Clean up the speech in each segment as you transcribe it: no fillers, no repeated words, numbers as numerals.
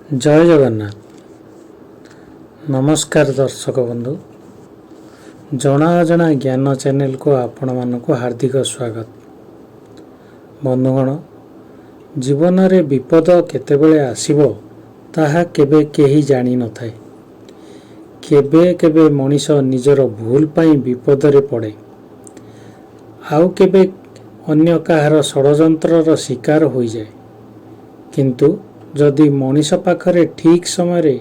जय जगन्नाथ। नमस्कार दर्शक बंधु, जना अजना ज्ञान चैनल को आपण मानक हार्दिक स्वागत। बंधुगण, जीवन रे विपद केतेबेले आसीबो ताहा केबे केही जानी न थाए। केबे केबे मनीष निजर भूल पाई विपद रे पड़े, आउ केबे अन्य काहार षड़यंत्रर शिकार होई जाए। किंतु जदि मनीष पाखरे ठीक समय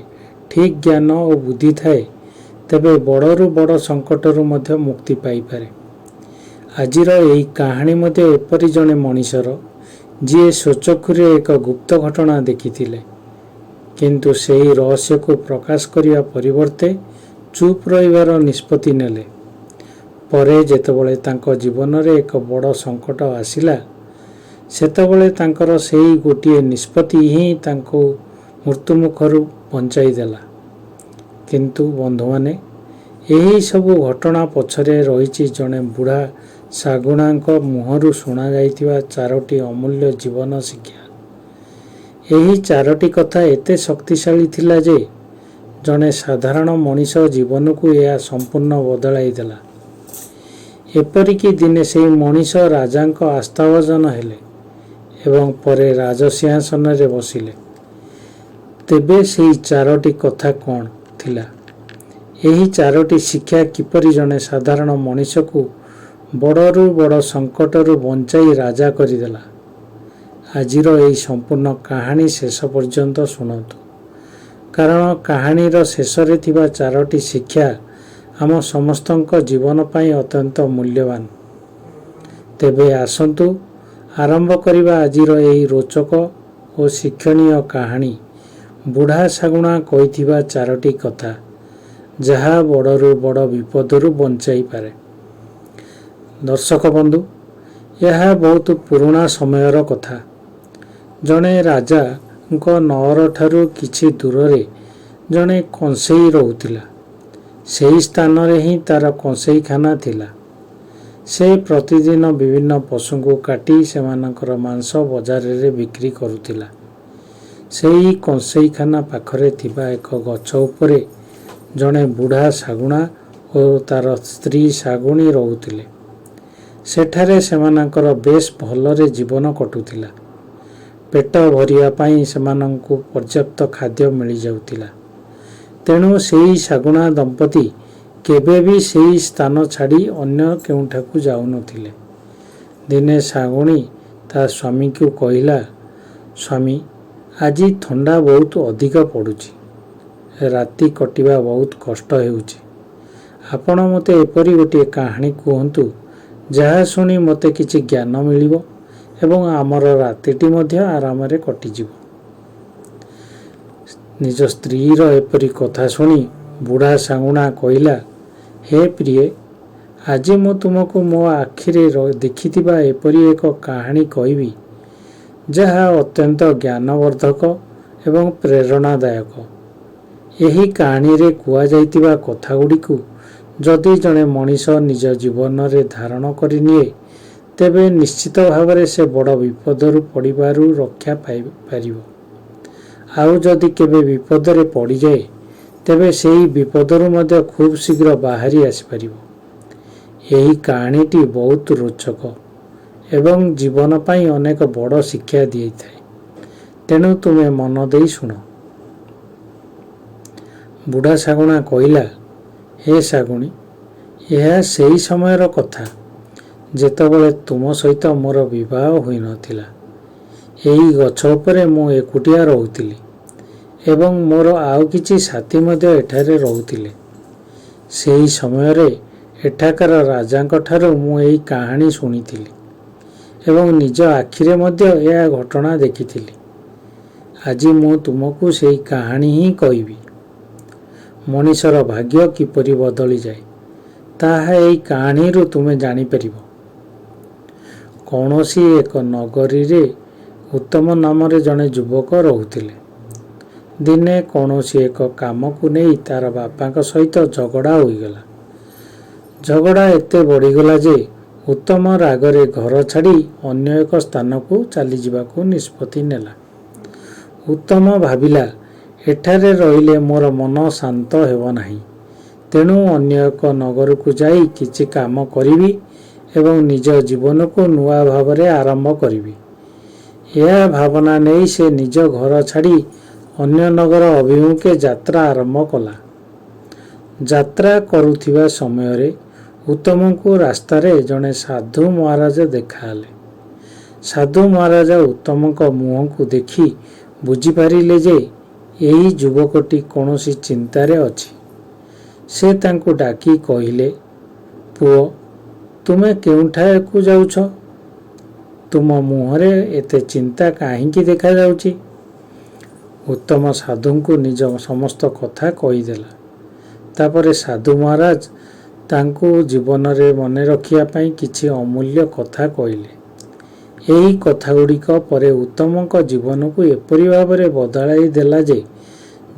ठीक ज्ञान और बुद्धि थाए तेबे बड़रू बड़ संकटरू मध्य मुक्ति पाई पारे। आजिर एही कहानी मध्य एपरि जने मनीषर जी स्वचक्षुरे एक गुप्त घटना देखिथिले, किंतु सेही रहस्य को प्रकाश करिया परिवर्ते चुप रहिबार निष्पत्ति नेले। परे जेतेबेले तांको जीवन रे एक बड़ संकट आसिला, सेतेबेले तांकर सेही गोटिए निष्पत्ति ही तांको मृत्युमुखरू बंचाई देला। किंतु बंधु माने, एही सबु घटना पछरे रहिछि जणे बुढ़ा सागुणांक मुहरु सुना जाइथिबा चारोटी अमूल्य जीवन शिक्षा। एही चारोटी कथा एते शक्तिशाली थिला जे जणे साधारण मनीष जीवन को यह संपूर्ण बदलाई देला। एपरिकी दिने सेही मनीष राजांक आस्थाभाजन हेले एवं परे राजसिंहासन रे बसिले। तेबे सेही चारोटी कथा कौन थिला? एही चारोटी शिक्षा किपरि जने साधारण मनीष को बड़रू बड़ संकटरू बंचाई राजा करिदेला। आजिर एही संपूर्ण कहानी शेष पर्यंत सुनतु, कारण कहानीर शेष रे थिबा चारोटी शिक्षा आम समस्तंक जीवन पाई अत्यंत मूल्यवान। तेबे आसंतु आरंभ करिबा आजिर एही रोचक और शिक्षणीय कहानी, बुढ़ा सागुणा कहिथिबा चारोटी कथा, जहा बड़रू बड़ विपदरू बंचाई पारे। दर्शक बंधु, यह बहुत पुराना समयर कथा। जणे राजा नगर ठारू किछि दूर रे जणे कंसेई रहुतिला। सेही स्थान रे ही तार कंसेई खाना थिला। से प्रतिदिन विभिन्न पशु को काटी सेमानकर मांस बजार रे बिक्री करुतिला। सेही कंसेई खाना पाखरे थिबा एक गछ उपरे जणे बुढ़ा सागुणा और तार स्त्री सागुणी रहुतिले। सेठारे सेमानकर बेश भलरे जीवन कटुतिला। पेट भरिया पाई सेमानंकु पर्याप्त खाद्य मिली जाउतिला। तेणु सेही सागुणा दंपति केबे भी सेही स्थान छाड़ी अन्य केउठाकू जाउनथिले। दिने सागुणी ता स्वामी को कहिला, स्वामी, आजी ठंडा बहुत अधिक पड़ुछि, राति कटिबा बहुत कष्ट हेउछि। आपण मते एपरि गोटे कहानी कहंतु जहा सुनी मते किछि ज्ञान मिलिबो एवं आमर रातिटी मध्य आराम रे कटिजिबो। निज स्त्री रो एपरि कथा सुनी बुढ़ा सागुणा कहिला, हे प्रिय, आज मु तुमको मो आखिरे देखिथिबा एपरि एक कहानी कहबी जहा अत्यंत ज्ञानवर्धक एवं प्रेरणादायक। एही कहानी रे कुआ जाइतिबा कथा गुड़िकु जदि जणे मनीष निज जीवन रे धारण करि निए तेबे निश्चित भावरे से बड़ विपदरू पड़िबारू रक्षा पाई पारिबो। आउ जदि केबे विपद रे पड़ी जाए तेबे सेही विपदरू मध्य खूब शीघ्र बाहरी आसी पारिबो। एही कहानीटी बहुत रोचक एवं जीवन पाई अनेक बड़ शिक्षा दिए थाए। तेणु तुमे मन देई सुन। बुढ़ा सागुणा कहिला, हे सागुणी, यह सेही समयर कथा जेतेबेले तुम सहित मोर विवाह होई नथिला। एही गछ उपरे मु एकुटिया रहुतिली एवं मोर आउ किछि साथी मध्य एठारे रहुतिले। सेही समय रे एठाकार राजांक ठारू मु एही कहानी सुनिथिली एवं निज आखिरे मध्य यह घटना देखिथिली। आज मु तुमको सेही कहानी ही कहबी। मनीषर भाग्य किपरि बदली जाए ताहा एही कहानी रु तुमे जानि परिबो। कौनसी एक नगरी रे उत्तम नाम रे जने युवक रहुतिले। दिने कौनसी एक काम को नहीं तार बापा सहित झगड़ा होईगला। झगड़ा एते बढ़ीगला जे उत्तम रागरे घर छाड़ी अन्य एक स्थान को चली जावाकू निष्पत्ति नेला। उत्तम भाविला ଏଠାରେ ରହିଲେ ମୋର ମନ ଶାନ୍ତ ହେବ ନାହିଁ। ତେଣୁ ଅନ୍ୟ ଏକ ନଗରକୁ ଯାଇ କିଛି କାମ କରିବି ଏବଂ ନିଜ ଜୀବନକୁ ନୂଆ ଭାବରେ ଆରମ୍ଭ କରିବି। ଏହା ଭାବନା ନେଇ ସେ ନିଜ ଘର ଛାଡ଼ି ଅନ୍ୟ ନଗର ଅଭିମୁଖେ ଯାତ୍ରା ଆରମ୍ଭ କଲା। ଯାତ୍ରା କରୁଥିବା ସମୟରେ ଉତ୍ତମଙ୍କୁ ରାସ୍ତାରେ ଜଣେ ସାଧୁ ମହାରାଜ ଦେଖାହେଲେ। ସାଧୁ ମହାରାଜ ଉତ୍ତମଙ୍କ ମୁହଁକୁ ଦେଖି ବୁଝିପାରିଲେ ଯେ ଏହି ଯୁବକଟି କୌଣସି ଚିନ୍ତାରେ ଅଛି। ସେ ତାଙ୍କୁ ଡାକି କହିଲେ, ପୁଅ, ତୁମେ କେଉଁଠାକୁ ଯାଉଛ? ତୁମ ମୁହଁରେ ଏତେ ଚିନ୍ତା କାହିଁକି ଦେଖାଯାଉଛି? ଉତ୍ତମ ସାଧୁଙ୍କୁ ନିଜ ସମସ୍ତ କଥା କହିଦେଲା। ତାପରେ ସାଧୁ ମହାରାଜ ତାଙ୍କୁ ଜୀବନରେ ମନେ ରଖିବା ପାଇଁ କିଛି ଅମୂଲ୍ୟ କଥା କହିଲେ। ଏହି କଥାଗୁଡ଼ିକ ପରେ ଉତ୍ତମଙ୍କ ଜୀବନକୁ ଏପରି ଭାବରେ ବଦଳାଇ ଦେଲା ଯେ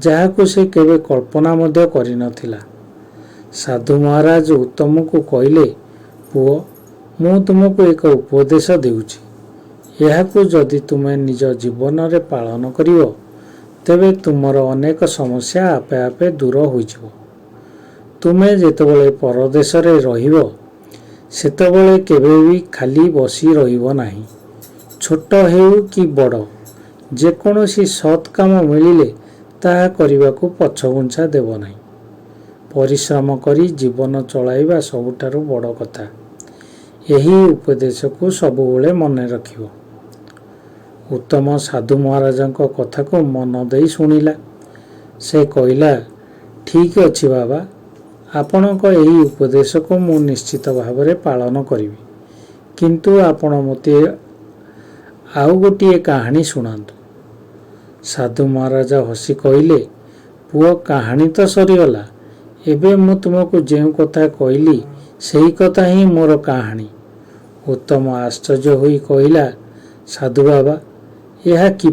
ଯାହାକୁ ସେ କେବେ କଳ୍ପନା ମଧ୍ୟ କରିନଥିଲା। ସାଧୁ ମହାରାଜ ଉତ୍ତମଙ୍କୁ କହିଲେ, ପୁଅ, ମୁଁ ତୁମକୁ ଏକ ଉପଦେଶ ଦେଉଛି। ଏହାକୁ ଯଦି ତୁମେ ନିଜ ଜୀବନରେ ପାଳନ କରିବ, ତେବେ ତୁମର ଅନେକ ସମସ୍ୟା ଆପେ ଆପେ ଦୂର ହୋଇଯିବ। ତୁମେ ଯେତେବେଳେ ପରଦେଶରେ ରହିବ, ସେତେବେଳେ କେବେ ବି ଖାଲି ବସି ରହିବ ନାହିଁ। ଛୋଟ ହେଉ କି ବଡ଼, ଯେକୌଣସି ସତ୍ କାମ ମିଳିଲେ ତାହା କରିବାକୁ ପଛଘୁଞ୍ଚା ଦେବ ନାହିଁ। ପରିଶ୍ରମ କରି ଜୀବନ ଚଳାଇବା ସବୁଠାରୁ ବଡ଼ କଥା। ଏହି ଉପଦେଶକୁ ସବୁବେଳେ ମନେ ରଖିବ। ଉତ୍ତମ ସାଧୁ ମହାରାଜଙ୍କ କଥାକୁ ମନ ଦେଇ ଶୁଣିଲା। ସେ କହିଲା, ଠିକ୍ ଅଛି ବାବା, ଆପଣଙ୍କ ଏହି ଉପଦେଶକୁ ମୁଁ ନିଶ୍ଚିତ ଭାବରେ ପାଳନ କରିବି। କିନ୍ତୁ ଆପଣ ମୋତେ ଆଉ ଗୋଟିଏ କାହାଣୀ ଶୁଣାନ୍ତୁ। ସାଧୁ ମହାରାଜ ହସି କହିଲେ, ପୁଅ, କାହାଣୀ ତ ସରିଗଲା। ଏବେ ମୁଁ ତୁମକୁ ଯେଉଁ କଥା କହିଲି ସେହି କଥା ହିଁ ମୋର କାହାଣୀ। ଉତ୍ତମ ଆଶ୍ଚର୍ଯ୍ୟ ହୋଇ କହିଲା, ସାଧୁ ବାବା, ଏହା କି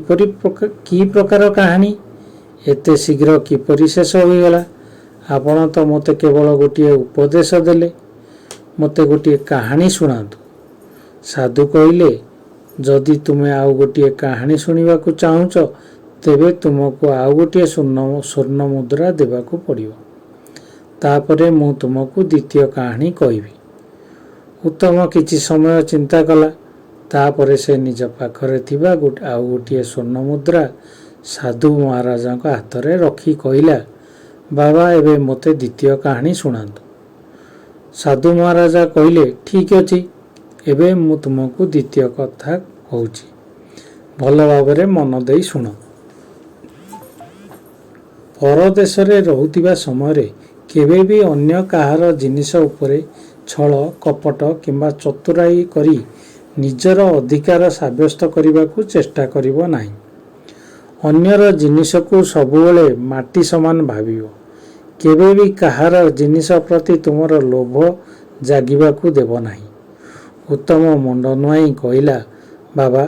ପ୍ରକାର କାହାଣୀ? ଏତେ ଶୀଘ୍ର କିପରି ଶେଷ ହୋଇଗଲା? ଆପଣ ତ ମୋତେ କେବଳ ଗୋଟିଏ ଉପଦେଶ ଦେଲେ, ମୋତେ ଗୋଟିଏ କାହାଣୀ ଶୁଣାନ୍ତୁ। ସାଧୁ କହିଲେ, ଯଦି ତୁମେ ଆଉ ଗୋଟିଏ କାହାଣୀ ଶୁଣିବାକୁ ଚାହୁଁଛ, ତେବେ ତୁମକୁ ଆଉ ଗୋଟିଏ ସ୍ୱର୍ଣ୍ଣ ମୁଦ୍ରା ଦେବାକୁ ପଡ଼ିବ। ତାପରେ ମୁଁ ତୁମକୁ ଦ୍ୱିତୀୟ କାହାଣୀ କହିବି। ଉତ୍ତମ କିଛି ସମୟ ଚିନ୍ତା କଲା। ତାପରେ ସେ ନିଜ ପାଖରେ ଥିବା ଆଉ ଗୋଟିଏ ସ୍ୱର୍ଣ୍ଣ ମୁଦ୍ରା ସାଧୁ ମହାରାଜଙ୍କ ହାତରେ ରଖି କହିଲା, ବାବା, ଏବେ ମୋତେ ଦ୍ୱିତୀୟ କାହାଣୀ ଶୁଣାନ୍ତୁ। ସାଧୁ ମହାରାଜ କହିଲେ, ଠିକ୍ ଅଛି, ଏବେ ମୁଁ ତୁମକୁ ଦ୍ୱିତୀୟ କଥା କହୁଛି। ଭଲ ଭାବରେ ମନ ଦେଇ ଶୁଣ। ପରଦେଶରେ ରହୁଥିବା ସମୟରେ କେବେ ବି ଅନ୍ୟ କାହାର ଜିନିଷ ଉପରେ ଛଳ, କପଟ କିମ୍ବା ଚତୁରାଇ କରି ନିଜର ଅଧିକାର ସାବ୍ୟସ୍ତ କରିବାକୁ ଚେଷ୍ଟା କରିବ ନାହିଁ। ଅନ୍ୟର ଜିନିଷକୁ ସବୁବେଳେ ମାଟି ସମାନ ଭାବିବ। କେବେ ବି କାହାର ଜିନିଷ ପ୍ରତି ତୁମର ଲୋଭ ଜାଗିବାକୁ ଦେବ ନାହିଁ। ଉତ୍ତମ ମୁଣ୍ଡ ନୁଆଁଇ କହିଲା, ବାବା,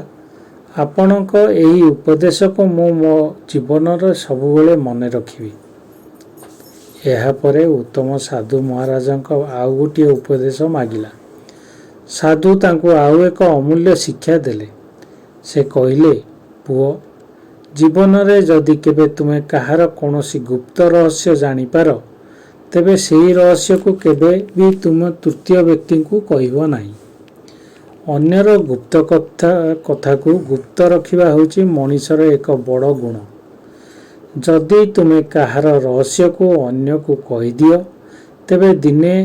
ଆପଣଙ୍କ ଏହି ଉପଦେଶକୁ ମୁଁ ମୋ ଜୀବନରେ ସବୁବେଳେ ମନେ ରଖିବି। ଏହାପରେ ଉତ୍ତମ ସାଧୁ ମହାରାଜଙ୍କ ଆଉ ଗୋଟିଏ ଉପଦେଶ ମାଗିଲା। ସାଧୁ ତାଙ୍କୁ ଆଉ ଏକ ଅମୂଲ୍ୟ ଶିକ୍ଷା ଦେଲେ। ସେ କହିଲେ, ପୁଅ, ଜୀବନରେ ଯଦି କେବେ ତୁମେ କାହାର କୌଣସି ଗୁପ୍ତ ରହସ୍ୟ ଜାଣିପାର, ତେବେ ସେହି ରହସ୍ୟକୁ କେବେ ବି ତୁମେ ତୃତୀୟ ବ୍ୟକ୍ତିଙ୍କୁ କହିବ ନାହିଁ। ଅନ୍ୟର ଗୁପ୍ତ କଥାକୁ ଗୁପ୍ତ ରଖିବା ହେଉଛି ମଣିଷର ଏକ ବଡ଼ ଗୁଣ। ଯଦି ତୁମେ କାହାର ରହସ୍ୟକୁ ଅନ୍ୟକୁ କହିଦିଅ, ତେବେ ଦିନେ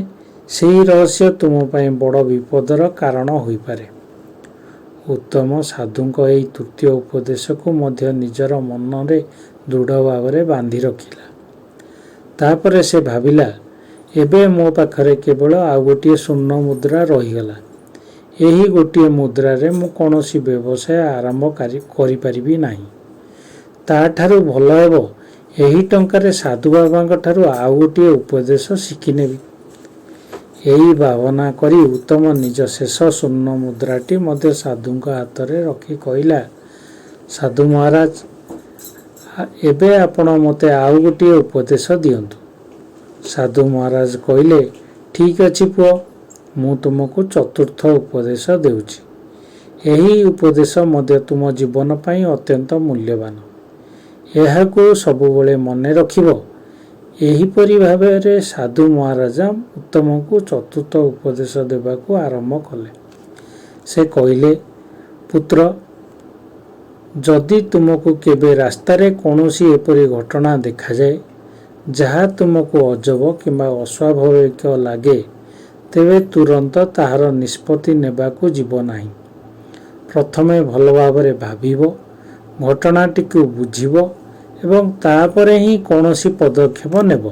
ସେହି ରହସ୍ୟ ତୁମ ପାଇଁ ବଡ଼ ବିପଦର କାରଣ ହୋଇପାରେ। ଉତ୍ତମ ସାଧୁଙ୍କ ଏହି ତୃତୀୟ ଉପଦେଶକୁ ମଧ୍ୟ ନିଜର ମନରେ ଦୃଢ଼ ଭାବରେ ବାନ୍ଧି ରଖିଲା। ତାପରେ ସେ ଭାବିଲା, ଏବେ ମୋ ପାଖରେ କେବଳ ଆଉ ଗୋଟିଏ ସ୍ୱର୍ଣ୍ଣ ମୁଦ୍ରା ରହିଗଲା। ଏହି ଗୋଟିଏ ମୁଦ୍ରାରେ ମୁଁ କୌଣସି ବ୍ୟବସାୟ ଆରମ୍ଭ କରିପାରିବି ନାହିଁ। ତାଠାରୁ ଭଲ ହେବ ଏହି ଟଙ୍କାରେ ସାଧୁ ବାବାଙ୍କ ଠାରୁ ଆଉ ଗୋଟିଏ ଉପଦେଶ ଶିଖିନେବି। ଏହି ଭାବନା କରି ଉତ୍ତମ ନିଜ ଶେଷ ସ୍ୱର୍ଣ୍ଣ ମୁଦ୍ରାଟି ମଧ୍ୟ ସାଧୁଙ୍କ ହାତରେ ରଖି କହିଲା, ସାଧୁ ମହାରାଜ, ଏବେ ଆପଣ ମୋତେ ଆଉ ଗୋଟିଏ ଉପଦେଶ ଦିଅନ୍ତୁ। ସାଧୁ ମହାରାଜ କହିଲେ, ଠିକ୍ ଅଛି ପୁଅ, ମୁଁ ତୁମକୁ ଚତୁର୍ଥ ଉପଦେଶ ଦେଉଛି। ଏହି ଉପଦେଶ ମଧ୍ୟ ତୁମ ଜୀବନ ପାଇଁ ଅତ୍ୟନ୍ତ ମୂଲ୍ୟବାନ। ଏହାକୁ ସବୁବେଳେ ମନେ ରଖିବ। ଏହିପରି ଭାବରେ ସାଧୁ ମହାରାଜା ଉତ୍ତମକୁ ଚତୁର୍ଥ ଉପଦେଶ ଦେବାକୁ ଆରମ୍ଭ କଲେ। ସେ କହିଲେ, ପୁତ୍ର, ଯଦି ତୁମକୁ କେବେ ରାସ୍ତାରେ କୌଣସି ଏପରି ଘଟଣା ଦେଖାଯାଏ ଯାହା ତୁମକୁ ଅଜବ କିମ୍ବା ଅସ୍ୱାଭାବିକ ଲାଗେ, ତେବେ ତୁରନ୍ତ ତାହାର ନିଷ୍ପତ୍ତି ନେବାକୁ ଯିବ ନାହିଁ। ପ୍ରଥମେ ଭଲ ଭାବରେ ଭାବିବ, ଘଟଣାଟିକୁ ବୁଝିବ ଏବଂ ତାପରେ ହିଁ କୌଣସି ପଦକ୍ଷେପ ନେବ।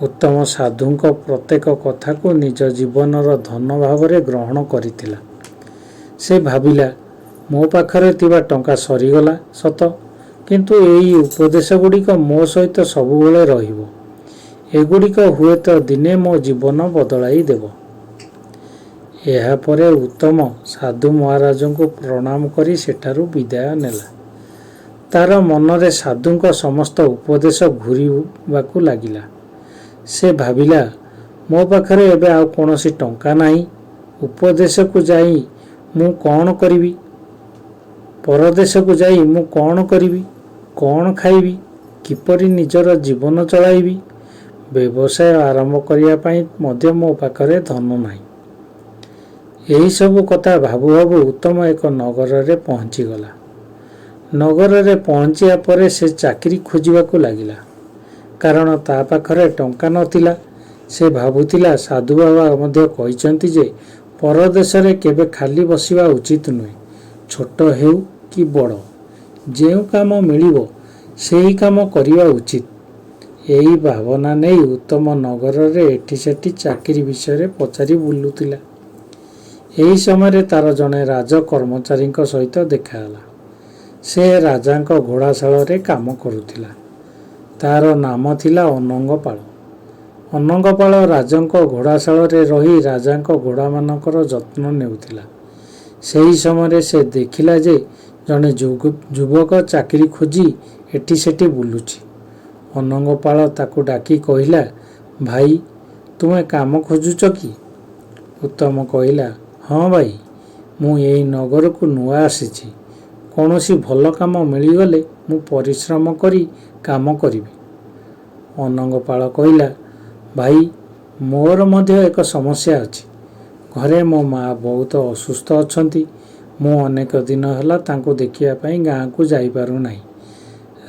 ଉତ୍ତମ ସାଧୁଙ୍କ ପ୍ରତ୍ୟେକ କଥାକୁ ନିଜ ଜୀବନର ଧନ ଭାବରେ ଗ୍ରହଣ କରିଥିଲା। ସେ ଭାବିଲା, ମୋ ପାଖରେ ଥିବା ଟଙ୍କା ସରିଗଲା ସତ, କିନ୍ତୁ ଏହି ଉପଦେଶ ଗୁଡ଼ିକ ମୋ ସହିତ ସବୁବେଳେ ରହିବ। ଏଗୁଡ଼ିକ ହୁଏତ ଦିନେ ମୋ ଜୀବନ ବଦଳାଇ ଦେବ। ଏହାପରେ ଉତ୍ତମ ସାଧୁ ମହାରାଜଙ୍କୁ ପ୍ରଣାମ କରି ସେଠାରୁ ବିଦାୟ ନେଲା। ତାର ମନରେ ସାଧୁଙ୍କ ସମସ୍ତ ଉପଦେଶ ଘୂରିବାକୁ ଲାଗିଲା। ସେ ଭାବିଲା, ମୋ ପାଖରେ ଏବେ ଆଉ କୌଣସି ଟଙ୍କା ନାହିଁ। ଉପଦେଶକୁ ଯାଇ ମୁଁ କ'ଣ କରିବି? ପରଦେଶକୁ ଯାଇ ମୁଁ କ'ଣ କରିବି? କ'ଣ ଖାଇବି? କିପରି ନିଜର ଜୀବନ ଚଳାଇବି? ବ୍ୟବସାୟ ଆରମ୍ଭ କରିବା ପାଇଁ ମଧ୍ୟ ମୋ ପାଖରେ ଧନ ନାହିଁ। ଏହିସବୁ କଥା ଭାବୁ ଭାବୁ ଉତ୍ତମ ଏକ ନଗରରେ ପହଞ୍ଚିଗଲା। ନଗରରେ ପହଞ୍ଚିବା ପରେ ସେ ଚାକିରି ଖୋଜିବାକୁ ଲାଗିଲା। କାରଣ ତା ପାଖରେ ଟଙ୍କା ନଥିଲା। ସେ ଭାବୁଥିଲା, ସାଧୁବାବା ମଧ୍ୟ କହିଛନ୍ତି ଯେ ପରଦେଶରେ କେବେ ଖାଲି ବସିବା ଉଚିତ ନୁହେଁ। ଛୋଟ ହେଉ କି ବଡ଼, ଯେଉଁ କାମ ମିଳିବ ସେହି କାମ କରିବା ଉଚିତ। ଏହି ଭାବନା ନେଇ ଉତ୍ତମ ନଗରରେ ଏଠି ସେଠି ଚାକିରି ବିଷୟରେ ପଚାରି ବୁଲୁଥିଲା। ଏହି ସମୟରେ ତାର ଜଣେ ରାଜ କର୍ମଚାରୀଙ୍କ ସହିତ ଦେଖାହେଲା। ସେ ରାଜାଙ୍କ ଘୋଡ଼ାଶାଳରେ କାମ କରୁଥିଲା। ତାର ନାମ ଥିଲା ଅନଙ୍ଗପାଳ। ଅନଙ୍ଗପାଳ ରାଜାଙ୍କ ଘୋଡ଼ାଶାଳରେ ରହି ରାଜାଙ୍କ ଘୋଡ଼ାମାନଙ୍କର ଯତ୍ନ ନେଉଥିଲା। ସେହି ସମୟରେ ସେ ଦେଖିଲା ଯେ ଜଣେ ଯୁବକ ଚାକିରି ଖୋଜି ଏଠି ସେଠି ବୁଲୁଛି। ଅନଙ୍ଗପାଳ ତାକୁ ଡାକି କହିଲା, ଭାଇ, ତୁମେ କାମ ଖୋଜୁଛ କି? ଉତ୍ତମ କହିଲା, ହଁ ଭାଇ, ମୁଁ ଏହି ନଗରକୁ ନୂଆ ଆସିଛି। କୌଣସି ଭଲ କାମ ମିଳିଗଲେ ମୁଁ ପରିଶ୍ରମ କରି କାମ କରିବି। ଅନଙ୍ଗପାଳ କହିଲା, ଭାଇ, ମୋର ମଧ୍ୟ ଏକ ସମସ୍ୟା ଅଛି। ଘରେ ମୋ ମା ବହୁତ ଅସୁସ୍ଥ ଅଛନ୍ତି। ମୁଁ ଅନେକ ଦିନ ହେଲା ତାଙ୍କୁ ଦେଖିବା ପାଇଁ ଗାଁକୁ ଯାଇପାରୁନାହିଁ।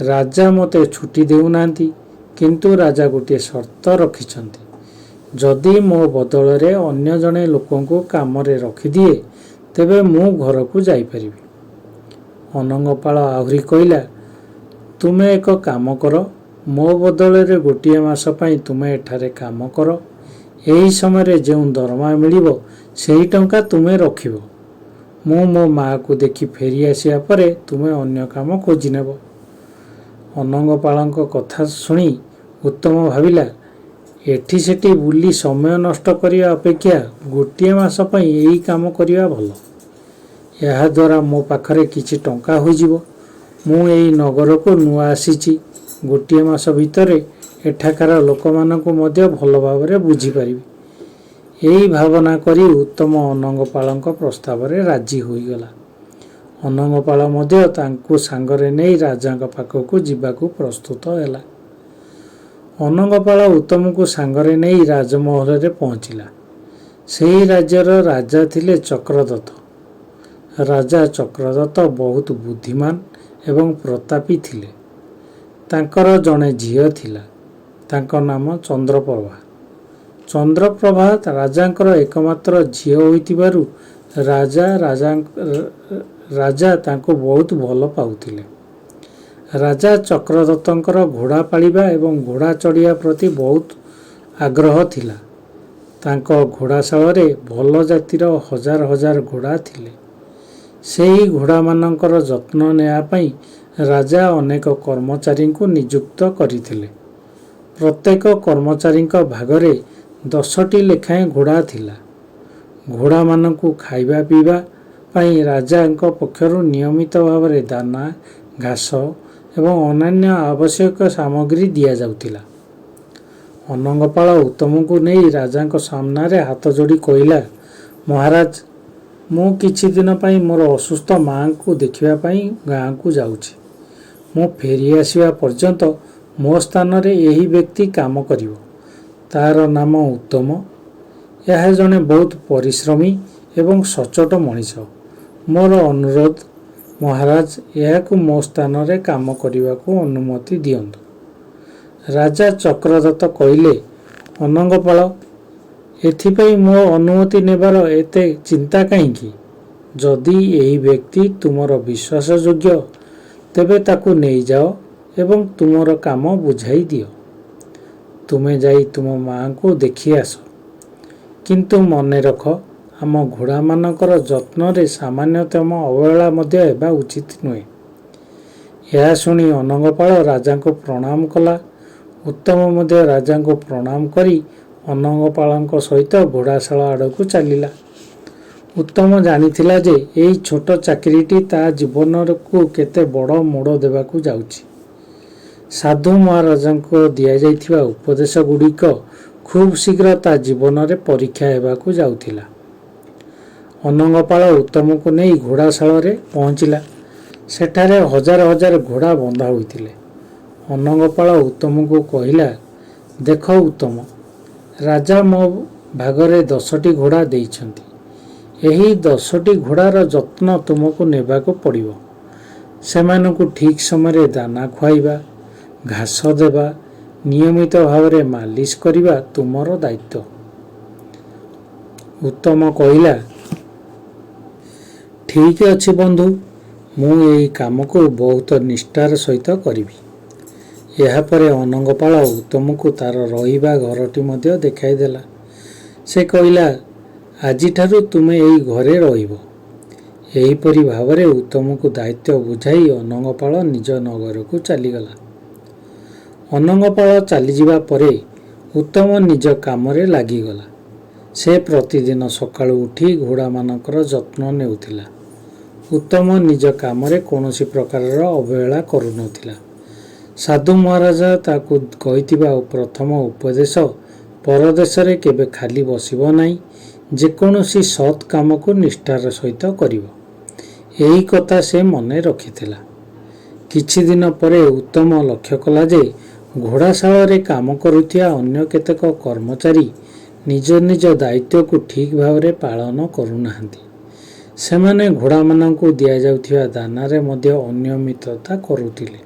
ରାଜା ମୋତେ ଛୁଟି ଦେଉନାହାନ୍ତି। କିନ୍ତୁ ରାଜା ଗୋଟିଏ ସର୍ତ୍ତ ରଖିଛନ୍ତି। ଯଦି ମୋ ବଦଳରେ ଅନ୍ୟ ଜଣେ ଲୋକଙ୍କୁ କାମରେ ରଖିଦିଏ, ତେବେ ମୁଁ ଘରକୁ ଯାଇପାରିବି। ଅନଙ୍ଗପାଳ ଆହୁରି କହିଲା, ତୁମେ ଏକ କାମ କର, ମୋ ବଦଳରେ ଗୋଟିଏ ମାସ ପାଇଁ ତୁମେ ଏଠାରେ କାମ କର। ଏହି ସମୟରେ ଯେଉଁ ଦରମା ମିଳିବ ସେହି ଟଙ୍କା ତୁମେ ରଖିବ। ମୁଁ ମୋ ମାଆକୁ ଦେଖି ଫେରି ଆସିବା ପରେ ତୁମେ ଅନ୍ୟ କାମ ଖୋଜି ନେବ। ଅନଙ୍ଗପାଳଙ୍କ କଥା ଶୁଣି ଉତ୍ତମ ଭାବିଲା, ଏଠି ସେଠି ବୁଲି ସମୟ ନଷ୍ଟ କରିବା ଅପେକ୍ଷା ଗୋଟିଏ ମାସ ପାଇଁ ଏହି କାମ କରିବା ଭଲ। ଏହାଦ୍ୱାରା ମୋ ପାଖରେ କିଛି ଟଙ୍କା ହୋଇଯିବ। ମୁଁ ଏହି ନଗରକୁ ନୂଆ ଆସିଛି। ଗୋଟିଏ ମାସ ଭିତରେ ଏଠାକାର ଲୋକମାନଙ୍କୁ ମଧ୍ୟ ଭଲ ଭାବରେ ବୁଝିପାରିବି। ଏହି ଭାବନା କରି ଉତ୍ତମ ଅନଙ୍ଗପାଳଙ୍କ ପ୍ରସ୍ତାବରେ ରାଜି ହୋଇଗଲା। ଅନଙ୍ଗପାଳ ମଧ୍ୟ ତାଙ୍କୁ ସାଙ୍ଗରେ ନେଇ ରାଜାଙ୍କ ପାଖକୁ ଯିବାକୁ ପ୍ରସ୍ତୁତ ହେଲା। ଅନଙ୍ଗପାଳ ଉତ୍ତମକୁ ସାଙ୍ଗରେ ନେଇ ରାଜମହଲରେ ପହଞ୍ଚିଲା। ସେହି ରାଜ୍ୟର ରାଜା ଥିଲେ ଚକ୍ରଦତ୍ତ। ରାଜା ଚକ୍ରଦତ୍ତ ବହୁତ ବୁଦ୍ଧିମାନ ଏବଂ ପ୍ରତାପୀ ଥିଲେ। ତାଙ୍କର ଜଣେ ଝିଅ ଥିଲା। ତାଙ୍କ ନାମ ଚନ୍ଦ୍ରପ୍ରଭା। ଚନ୍ଦ୍ରପ୍ରଭା ରାଜାଙ୍କର ଏକମାତ୍ର ଝିଅ ହୋଇଥିବାରୁ ରାଜା ତାଙ୍କୁ ବହୁତ ଭଲ ପାଉଥିଲେ। ରାଜା ଚକ୍ରଦତ୍ତଙ୍କର ଘୋଡ଼ା ପାଳିବା ଏବଂ ଘୋଡ଼ା ଚଢ଼ିବା ପ୍ରତି ବହୁତ ଆଗ୍ରହ ଥିଲା। ତାଙ୍କ ଘୋଡ଼ାଶାଳରେ ଭଲ ଜାତିର ହଜାର ହଜାର ଘୋଡ଼ା ଥିଲେ। ସେହି ଘୋଡ଼ାମାନଙ୍କର ଯତ୍ନ ନେବା ପାଇଁ ରାଜା ଅନେକ କର୍ମଚାରୀଙ୍କୁ ନିଯୁକ୍ତ କରିଥିଲେ। ପ୍ରତ୍ୟେକ କର୍ମଚାରୀଙ୍କ ଭାଗରେ 10ଟି ଲେଖାଏଁ ଘୋଡ଼ା ଥିଲା। ଘୋଡ଼ାମାନଙ୍କୁ ଖାଇବା ପିଇବା ପାଇଁ ରାଜାଙ୍କ ପକ୍ଷରୁ ନିୟମିତ ଭାବରେ ଦାନା, ଘାସ ଏବଂ ଅନ୍ୟାନ୍ୟ ଆବଶ୍ୟକ ସାମଗ୍ରୀ ଦିଆଯାଉଥିଲା। ଅନଙ୍ଗପାଳ ଉତ୍ତମଙ୍କୁ ନେଇ ରାଜାଙ୍କ ସାମ୍ନାରେ ହାତ ଯୋଡ଼ି କହିଲା, ମହାରାଜ, ମୁଁ କିଛି ଦିନ ପାଇଁ ମୋର ଅସୁସ୍ଥ ମାଆଙ୍କୁ ଦେଖିବା ପାଇଁ ଗାଁକୁ ଯାଉଛି। ମୁଁ ଫେରି ଆସିବା ପର୍ଯ୍ୟନ୍ତ ମୋ ସ୍ଥାନରେ ଏହି ବ୍ୟକ୍ତି କାମ କରିବ। ତାର ନାମ ଉତ୍ତମ। ଏହା ଜଣେ ବହୁତ ପରିଶ୍ରମୀ ଏବଂ ସଚ୍ଚୋଟ ମଣିଷ। ମୋର ଅନୁରୋଧ ମହାରାଜ, ଏହାକୁ ମୋ ସ୍ଥାନରେ କାମ କରିବାକୁ ଅନୁମତି ଦିଅନ୍ତୁ। ରାଜା ଚକ୍ରଦତ୍ତ କହିଲେ, ଅନଙ୍ଗପାଳ, ଏଥିପାଇଁ ମୋ ଅନୁମତି ନେବାର ଏତେ ଚିନ୍ତା କାହିଁକି? ଯଦି ଏହି ବ୍ୟକ୍ତି ତୁମର ବିଶ୍ୱାସଯୋଗ୍ୟ, ତେବେ ତାକୁ ନେଇଯାଅ ଏବଂ ତୁମର କାମ ବୁଝାଇ ଦିଅ। ତୁମେ ଯାଇ ତୁମ ମାଆଙ୍କୁ ଦେଖି ଆସ। କିନ୍ତୁ ମନେ ରଖ, ଆମ ଘୋଡ଼ାମାନଙ୍କର ଯତ୍ନରେ ସାମାନ୍ୟତମ ଅବହେଳା ମଧ୍ୟ ହେବା ଉଚିତ ନୁହେଁ। ଏହା ଶୁଣି ଅନଙ୍ଗପାଳ ରାଜାଙ୍କୁ ପ୍ରଣାମ କଲା। ଉତ୍ତମ ମଧ୍ୟ ରାଜାଙ୍କୁ ପ୍ରଣାମ କରି ଅନଙ୍ଗପାଳଙ୍କ ସହିତ ଘୋଡ଼ାଶାଳ ଆଡ଼କୁ ଚାଲିଲା। ଉତ୍ତମ ଜାଣିଥିଲା ଯେ ଏହି ଛୋଟ ଚାକିରିଟି ତା ଜୀବନକୁ କେତେ ବଡ଼ ମୋଡ଼ ଦେବାକୁ ଯାଉଛି। ସାଧୁ ମହାରାଜଙ୍କ ଦିଆଯାଇଥିବା ଉପଦେଶ ଗୁଡ଼ିକ ଖୁବ୍ ଶୀଘ୍ର ତା ଜୀବନରେ ପରୀକ୍ଷା ହେବାକୁ ଯାଉଥିଲା। ଅନଙ୍ଗପାଳ ଉତ୍ତମକୁ ନେଇ ଘୋଡ଼ାଶାଳରେ ପହଞ୍ଚିଲା। ସେଠାରେ ହଜାର ହଜାର ଘୋଡ଼ା ବନ୍ଧା ହୋଇଥିଲେ। ଅନଙ୍ଗପାଳ ଉତ୍ତମକୁ କହିଲା, ଦେଖ ଉତ୍ତମ, ରାଜା ମୋ ଭାଗରେ 10ଟି ଘୋଡ଼ା ଦେଇଛନ୍ତି। ଏହି 10ଟି ଘୋଡ଼ାର ଯତ୍ନ ତୁମକୁ ନେବାକୁ ପଡ଼ିବ। ସେମାନଙ୍କୁ ଠିକ୍ ସମୟରେ ଦାନା ଖୁଆଇବା, ଘାସ ଦେବା, ନିୟମିତ ଭାବରେ ମାଲିସ କରିବା ତୁମର ଦାୟିତ୍ୱ। ଉତ୍ତମ କହିଲା, ଠିକ୍ ଅଛି ବନ୍ଧୁ, ମୁଁ ଏହି କାମକୁ ବହୁତ ନିଷ୍ଠାର ସହିତ କରିବି। ଏହାପରେ ଅନଙ୍ଗପାଳ ଉତ୍ତମକୁ ତାର ରହିବା ଘରଟି ମଧ୍ୟ ଦେଖାଇଦେଲା। ସେ କହିଲା, ଆଜିଠାରୁ ତୁମେ ଏହି ଘରେ ରହିବ। ଏହିପରି ଭାବରେ ଉତ୍ତମକୁ ଦାୟିତ୍ୱ ବୁଝାଇ ଅନଙ୍ଗପାଳ ନିଜ ନଗରକୁ ଚାଲିଗଲା। ଅନଙ୍ଗପାଳ ଚାଲିଯିବା ପରେ ଉତ୍ତମ ନିଜ କାମରେ ଲାଗିଗଲା। ସେ ପ୍ରତିଦିନ ସକାଳୁ ଉଠି ଘୋଡ଼ାମାନଙ୍କର ଯତ୍ନ ନେଉଥିଲା। ଉତ୍ତମ ନିଜ କାମରେ କୌଣସି ପ୍ରକାରର ଅବହେଳା କରୁନଥିଲା। ସାଧୁ ମହାରାଜ ତାକୁ କହିଥିବା ପ୍ରଥମ ଉପଦେଶ, ପରଦେଶରେ କେବେ ଖାଲି ବସିବ ନାହିଁ, ଯେକୌଣସି ସତ୍ କାମକୁ ନିଷ୍ଠାର ସହିତ କରିବ, ଏହି କଥା ସେ ମନେ ରଖିଥିଲା। କିଛି ଦିନ ପରେ ଉତ୍ତମ ଲକ୍ଷ୍ୟ କଲା ଯେ ଘୋଡ଼ାଶାଳରେ କାମ କରୁଥିବା ଅନ୍ୟ କେତେକ କର୍ମଚାରୀ ନିଜ ନିଜ ଦାୟିତ୍ୱକୁ ଠିକ୍ ଭାବରେ ପାଳନ କରୁନାହାନ୍ତି। ସେମାନେ ଘୋଡ଼ାମାନଙ୍କୁ ଦିଆଯାଉଥିବା ଦାନାରେ ମଧ୍ୟ ଅନିୟମିତତା କରୁଥିଲେ।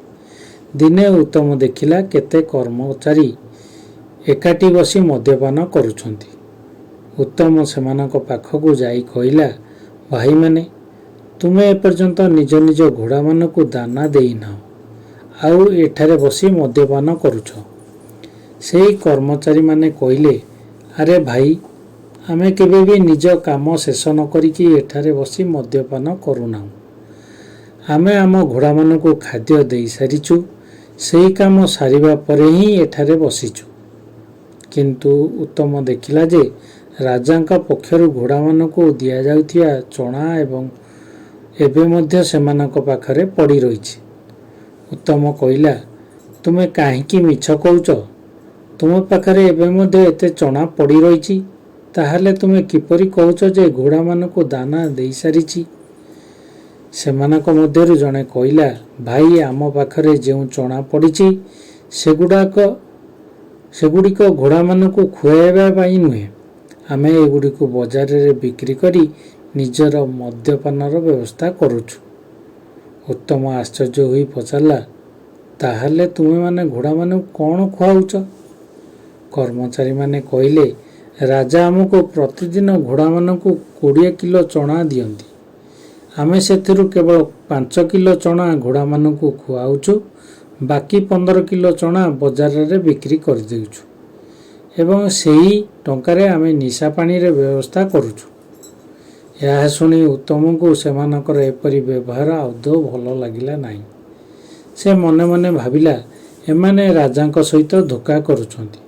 ଦିନେ ଉତ୍ତମ ଦେଖିଲା କେତେ କର୍ମଚାରୀ ଏକାଠି ବସି ମଦ୍ୟପାନ କରୁଛନ୍ତି। ଉତ୍ତମ ସେମାନଙ୍କ ପାଖକୁ ଯାଇ କହିଲା, ଭାଇମାନେ, ତୁମେ ଏପର୍ଯ୍ୟନ୍ତ ନିଜ ନିଜ ଘୋଡ଼ାମାନଙ୍କୁ ଦାନା ଦେଇନାହ, ଆଉ ଏଠାରେ ବସି ମଦ୍ୟପାନ କରୁଛ। ସେହି କର୍ମଚାରୀମାନେ କହିଲେ, ଆରେ ଭାଇ, ଆମେ କେବେ ବି ନିଜ କାମ ଶେଷ ନ କରିକି ଏଠାରେ ବସି ମଦ୍ୟପାନ କରୁନାହୁଁ। ଆମେ ଆମ ଘୋଡ଼ାମାନଙ୍କୁ ଖାଦ୍ୟ ଦେଇସାରିଛୁ। ସେହି କାମ ସାରିବା ପରେ ହିଁ ଏଠାରେ ବସିଛୁ। କିନ୍ତୁ ଉତ୍ତମ ଦେଖିଲା ଯେ ରାଜାଙ୍କ ପକ୍ଷରୁ ଘୋଡ଼ାମାନଙ୍କୁ ଦିଆଯାଉଥିବା ଚଣା ଏବେ ମଧ୍ୟ ସେମାନଙ୍କ ପାଖରେ ପଡ଼ି ରହିଛି। ଉତ୍ତମ କହିଲା, ତୁମେ କାହିଁକି ମିଛ କହୁଛ? ତୁମ ପାଖରେ ଏବେ ମଧ୍ୟ ଏତେ ଚଣା ପଡ଼ି ରହିଛି। ତାହେଲେ ତୁମେ କିପରି କହୁଛ ଯେ ଘୋଡ଼ାମାନଙ୍କୁ ଦାନା ଦେଇସାରିଛି? ସେମାନଙ୍କ ମଧ୍ୟରୁ ଜଣେ କହିଲା, ଭାଇ, ଆମ ପାଖରେ ଯେଉଁ ଚଣା ପଡ଼ିଛି ସେଗୁଡ଼ିକ ଘୋଡ଼ାମାନଙ୍କୁ ଖୁଆଇବା ପାଇଁ ନୁହେଁ। ଆମେ ଏଗୁଡ଼ିକୁ ବଜାରରେ ବିକ୍ରି କରି ନିଜର ମଦ୍ୟପାନର ବ୍ୟବସ୍ଥା କରୁଛୁ। ଉତ୍ତମ ଆଶ୍ଚର୍ଯ୍ୟ ହୋଇ ପଚାରିଲା, ତାହେଲେ ତୁମେମାନେ ଘୋଡ଼ାମାନଙ୍କୁ କ'ଣ ଖୁଆଉଛ? କର୍ମଚାରୀମାନେ କହିଲେ, ରାଜା ଆମକୁ ପ୍ରତିଦିନ ଘୋଡ଼ାମାନଙ୍କୁ 20 କିଲୋ ଚଣା ଦିଅନ୍ତି। ଆମେ ସେଥିରୁ କେବଳ 5 କିଲୋ ଚଣା ଘୋଡ଼ାମାନଙ୍କୁ ଖୁଆଉଛୁ। ବାକି 15 କିଲୋ ଚଣା ବଜାରରେ ବିକ୍ରି କରିଦେଉଛୁ ଏବଂ ସେହି ଟଙ୍କାରେ ଆମେ ନିଶା ପାଣିର ବ୍ୟବସ୍ଥା କରୁଛୁ। ଏହା ଶୁଣି ଉତ୍ତମଙ୍କୁ ସେମାନଙ୍କର ଏପରି ବ୍ୟବହାର ଆଦୌ ଭଲ ଲାଗିଲା ନାହିଁ। ସେ ମନେ ମନେ ଭାବିଲା, ଏମାନେ ରାଜାଙ୍କ ସହିତ ଧୋକା କରୁଛନ୍ତି।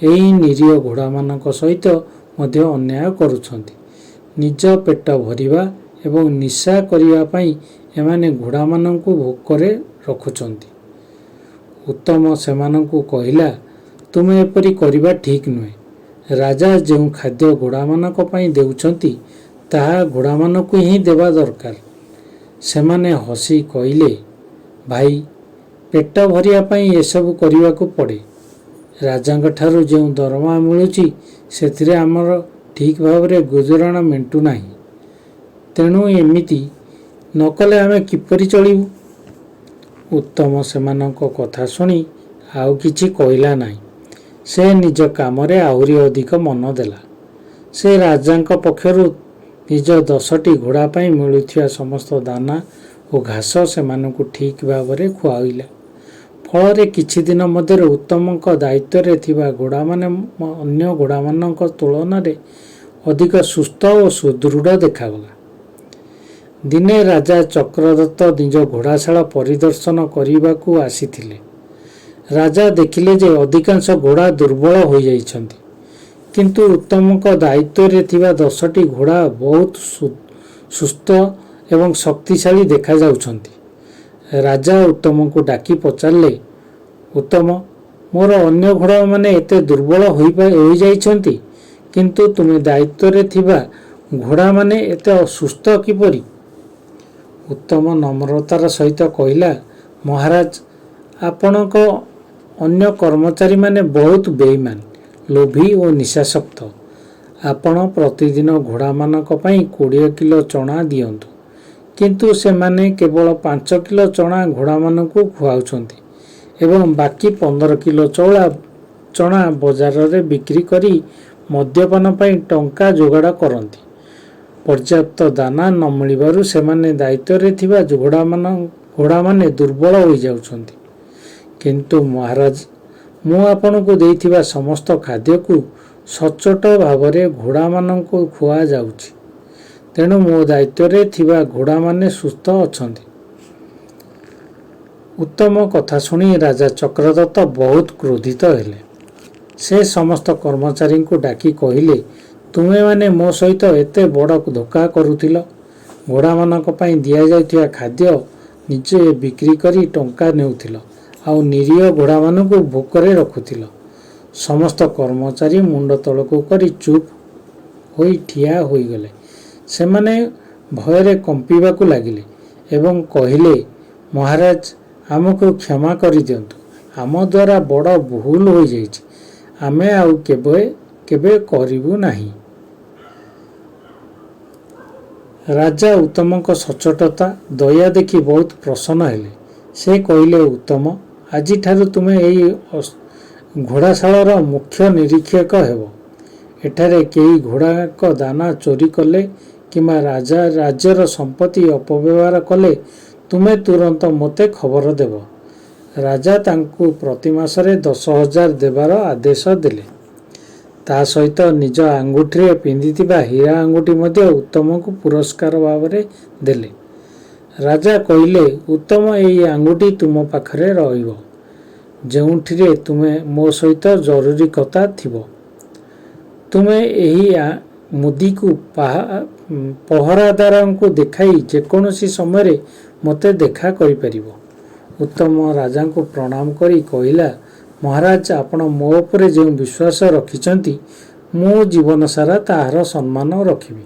ଏହି ନିରୀହ ଘୋଡ଼ାମାନଙ୍କ ସହିତ ମଧ୍ୟ ଅନ୍ୟାୟ କରୁଛନ୍ତି। ନିଜ ପେଟ ଭରିବା ଏବଂ ନିଶା କରିବା ପାଇଁ ଏମାନେ ଘୋଡ଼ାମାନଙ୍କୁ ଭୋକରେ ରଖୁଛନ୍ତି। ଉତ୍ତମ ସେମାନଙ୍କୁ କହିଲା, ତୁମେ ଏପରି କରିବା ଠିକ୍ ନୁହେଁ। ରାଜା ଯେଉଁ ଖାଦ୍ୟ ଘୋଡ଼ାମାନଙ୍କ ପାଇଁ ଦେଉଛନ୍ତି, ତାହା ଘୋଡ଼ାମାନଙ୍କୁ ହିଁ ଦେବା ଦରକାର। ସେମାନେ ହସି କହିଲେ, ଭାଇ, ପେଟ ଭରିବା ପାଇଁ ଏସବୁ କରିବାକୁ ପଡ଼େ। ରାଜାଙ୍କ ଠାରୁ ଯେଉଁ ଦରମା ମିଳୁଛି ସେଥିରେ ଆମର ଠିକ୍ ଭାବରେ ଗୁଜୁରାଣ ମେଣ୍ଟୁ ନାହିଁ। ତେଣୁ ଏମିତି ନ କଲେ ଆମେ କିପରି ଚଳିବୁ? ଉତ୍ତମ ସେମାନଙ୍କ କଥା ଶୁଣି ଆଉ କିଛି କହିଲା ନାହିଁ। ସେ ନିଜ କାମରେ ଆହୁରି ଅଧିକ ମନ ଦେଲା। ସେ ରାଜାଙ୍କ ପକ୍ଷରୁ ନିଜ 10ଟି ଘୋଡ଼ା ପାଇଁ ମିଳୁଥିବା ସମସ୍ତ ଦାନା ଓ ଘାସ ସେମାନଙ୍କୁ ଠିକ୍ ଭାବରେ ଖୁଆଇଲା। ଫଳରେ କିଛି ଦିନ ମଧ୍ୟରେ ଉତ୍ତମଙ୍କ ଦାୟିତ୍ୱରେ ଥିବା ଘୋଡ଼ାମାନେ ଅନ୍ୟ ଘୋଡ଼ାମାନଙ୍କ ତୁଳନାରେ ଅଧିକ ସୁସ୍ଥ ଓ ସୁଦୃଢ଼ ଦେଖାଗଲା। ଦିନେ ରାଜା ଚକ୍ରଦତ୍ତ ନିଜ ଘୋଡ଼ାଶାଳ ପରିଦର୍ଶନ କରିବାକୁ ଆସିଥିଲେ। ରାଜା ଦେଖିଲେ ଯେ ଅଧିକାଂଶ ଘୋଡ଼ା ଦୁର୍ବଳ ହୋଇଯାଇଛନ୍ତି, କିନ୍ତୁ ଉତ୍ତମଙ୍କ ଦାୟିତ୍ୱରେ ଥିବା 10ଟି ଘୋଡ଼ା ବହୁତ ସୁସ୍ଥ ଏବଂ ଶକ୍ତିଶାଳୀ ଦେଖାଯାଉଛନ୍ତି। ରାଜା ଉତ୍ତମଙ୍କୁ ଡାକି ପଚାରିଲେ, ଉତ୍ତମ, ମୋର ଅନ୍ୟ ଘୋଡ଼ାମାନେ ଏତେ ଦୁର୍ବଳ ହୋଇଯାଇଛନ୍ତି, କିନ୍ତୁ ତୁମେ ଦାୟିତ୍ୱରେ ଥିବା ଘୋଡ଼ାମାନେ ଏତେ ଅସୁସ୍ଥ କିପରି? ଉତ୍ତମ ନମ୍ରତାର ସହିତ କହିଲା, ମହାରାଜ, ଆପଣଙ୍କ ଅନ୍ୟ କର୍ମଚାରୀମାନେ ବହୁତ ବେଇମାନ, ଲୋଭୀ ଓ ନିଶାସକ୍ତ। ଆପଣ ପ୍ରତିଦିନ ଘୋଡ଼ାମାନଙ୍କ ପାଇଁ 20 କିଲୋ ଚଣା ଦିଅନ୍ତୁ, କିନ୍ତୁ ସେମାନେ କେବଳ 5 କିଲୋ ଚଣା ଘୋଡ଼ାମାନଙ୍କୁ ଖୁଆଉଛନ୍ତି ଏବଂ ବାକି 15 କିଲୋ ଚଣା ବଜାରରେ ବିକ୍ରି କରି ମଦ୍ୟପାନ ପାଇଁ ଟଙ୍କା ଯୋଗାଡ଼ କରନ୍ତି। ପର୍ଯ୍ୟାପ୍ତ ଦାନା ନ ମିଳିବାରୁ ସେମାନେ ଦାୟିତ୍ୱରେ ଥିବା ଘୋଡ଼ାମାନେ ଦୁର୍ବଳ ହୋଇଯାଉଛନ୍ତି। କିନ୍ତୁ ମହାରାଜ, ମୁଁ ଆପଣଙ୍କୁ ଦେଇଥିବା ସମସ୍ତ ଖାଦ୍ୟକୁ ସଚ୍ଚୋଟ ଭାବରେ ଘୋଡ଼ାମାନଙ୍କୁ ଖୁଆଯାଉଛି। ତେଣୁ ମୋ ଦାୟିତ୍ୱରେ ଥିବା ଘୋଡ଼ାମାନେ ସୁସ୍ଥ ଅଛନ୍ତି। ଉତ୍ତମ କଥା ଶୁଣି ରାଜା ଚକ୍ରଦତ୍ତ ବହୁତ କ୍ରୋଧିତ ହେଲେ। ସେ ସମସ୍ତ କର୍ମଚାରୀଙ୍କୁ ଡାକି କହିଲେ, ତୁମେମାନେ ମୋ ସହିତ ଏତେ ବଡ଼ ଧୋକା କରୁଥିଲ। ଘୋଡ଼ାମାନଙ୍କ ପାଇଁ ଦିଆଯାଉଥିବା ଖାଦ୍ୟ ନିଜେ ବିକ୍ରି କରି ଟଙ୍କା ନେଉଥିଲ, ଆଉ ନିରୀହ ଘୋଡ଼ାମାନଙ୍କୁ ଭୋକରେ ରଖୁଥିଲ। ସମସ୍ତ କର୍ମଚାରୀ ମୁଣ୍ଡ ତଳକୁ କରି ଚୁପ୍ ହୋଇ ଠିଆ ହୋଇଗଲେ। ସେମାନେ ଭୟରେ କମ୍ପିବାକୁ ଲାଗିଲେ ଏବଂ କହିଲେ, ମହାରାଜ, ଆମକୁ କ୍ଷମା କରିଦିଅନ୍ତୁ। ଆମ ଦ୍ୱାରା ବଡ଼ ଭୁଲ ହୋଇଯାଇଛି। ଆମେ ଆଉ କେବେ କରିବୁ ନାହିଁ। ରାଜା ଉତ୍ତମଙ୍କ ସଚ୍ଚୋଟତା, ଦୟା ଦେଖି ବହୁତ ପ୍ରସନ୍ନ ହେଲେ। ସେ କହିଲେ, ଉତ୍ତମ, ଆଜିଠାରୁ ତୁମେ ଏହି ଘୋଡ଼ାଶାଳର ମୁଖ୍ୟ ନିରୀକ୍ଷକ ହେବ। ଏଠାରେ କେହି ଘୋଡ଼ାଙ୍କ ଦାନା ଚୋରି କଲେ କିମ୍ବା ରାଜ୍ୟର ସମ୍ପତ୍ତି ଅପବ୍ୟବହାର କଲେ ତୁମେ ତୁରନ୍ତ ମୋତେ ଖବର ଦେବ। ରାଜା ତାଙ୍କୁ ପ୍ରତି ମାସରେ 10,000 ଦେବାର ଆଦେଶ ଦେଲେ। ତା ସହିତ ନିଜ ଆଙ୍ଗୁଠିରେ ପିନ୍ଧିଥିବା ହୀରା ଆଙ୍ଗୁଠି ମଧ୍ୟ ଉତ୍ତମଙ୍କୁ ପୁରସ୍କାର ଭାବରେ ଦେଲେ। ରାଜା କହିଲେ, ଉତ୍ତମ, ଏହି ଆଙ୍ଗୁଠି ତୁମ ପାଖରେ ରହିବ। ଯେଉଁଥିରେ ତୁମେ ମୋ ସହିତ ଜରୁରୀ କଥା ଥିବ, ତୁମେ ଏହି ମୁଦିକୁ ପହରାଦାରଙ୍କୁ ଦେଖାଇ ଯେକୌଣସି ସମୟରେ ମୋତେ ଦେଖା କରିପାରିବ। ଉତ୍ତମ ରାଜାଙ୍କୁ ପ୍ରଣାମ କରି କହିଲା, ମହାରାଜ, ଆପଣ ମୋ ଉପରେ ଯେଉଁ ବିଶ୍ୱାସ ରଖିଛନ୍ତି, ମୁଁ ଜୀବନସାରା ତାହାର ସମ୍ମାନ ରଖିବି।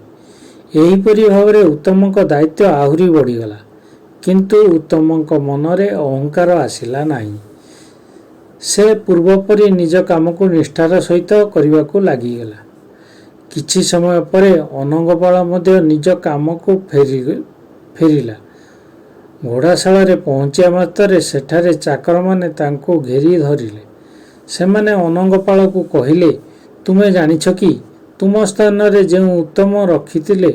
ଏହିପରି ଭାବରେ ଉତ୍ତମଙ୍କ ଦାୟିତ୍ୱ ଆହୁରି ବଢ଼ିଗଲା। କିନ୍ତୁ ଉତ୍ତମଙ୍କ ମନରେ ଅହଙ୍କାର ଆସିଲା ନାହିଁ। ସେ ପୂର୍ବପରି ନିଜ କାମକୁ ନିଷ୍ଠାର ସହିତ କରିବାକୁ ଲାଗିଗଲା। କିଛି ସମୟ ପରେ ଅନଙ୍ଗପାଳ ମଧ୍ୟ ନିଜ କାମକୁ ଫେରିଲା। ଘୋଡ଼ାଶାଳରେ ପହଞ୍ଚିବା ମାତ୍ରେ ସେଠାରେ ଚାକରମାନେ ତାଙ୍କୁ ଘେରି ଧରିଲେ। ସେମାନେ ଅନଙ୍ଗପାଳକୁ କହିଲେ, ତୁମେ ଜାଣିଛ କି, ତୁମ ସ୍ଥାନରେ ଯେଉଁ ଉତ୍ତମ ରଖିଥିଲେ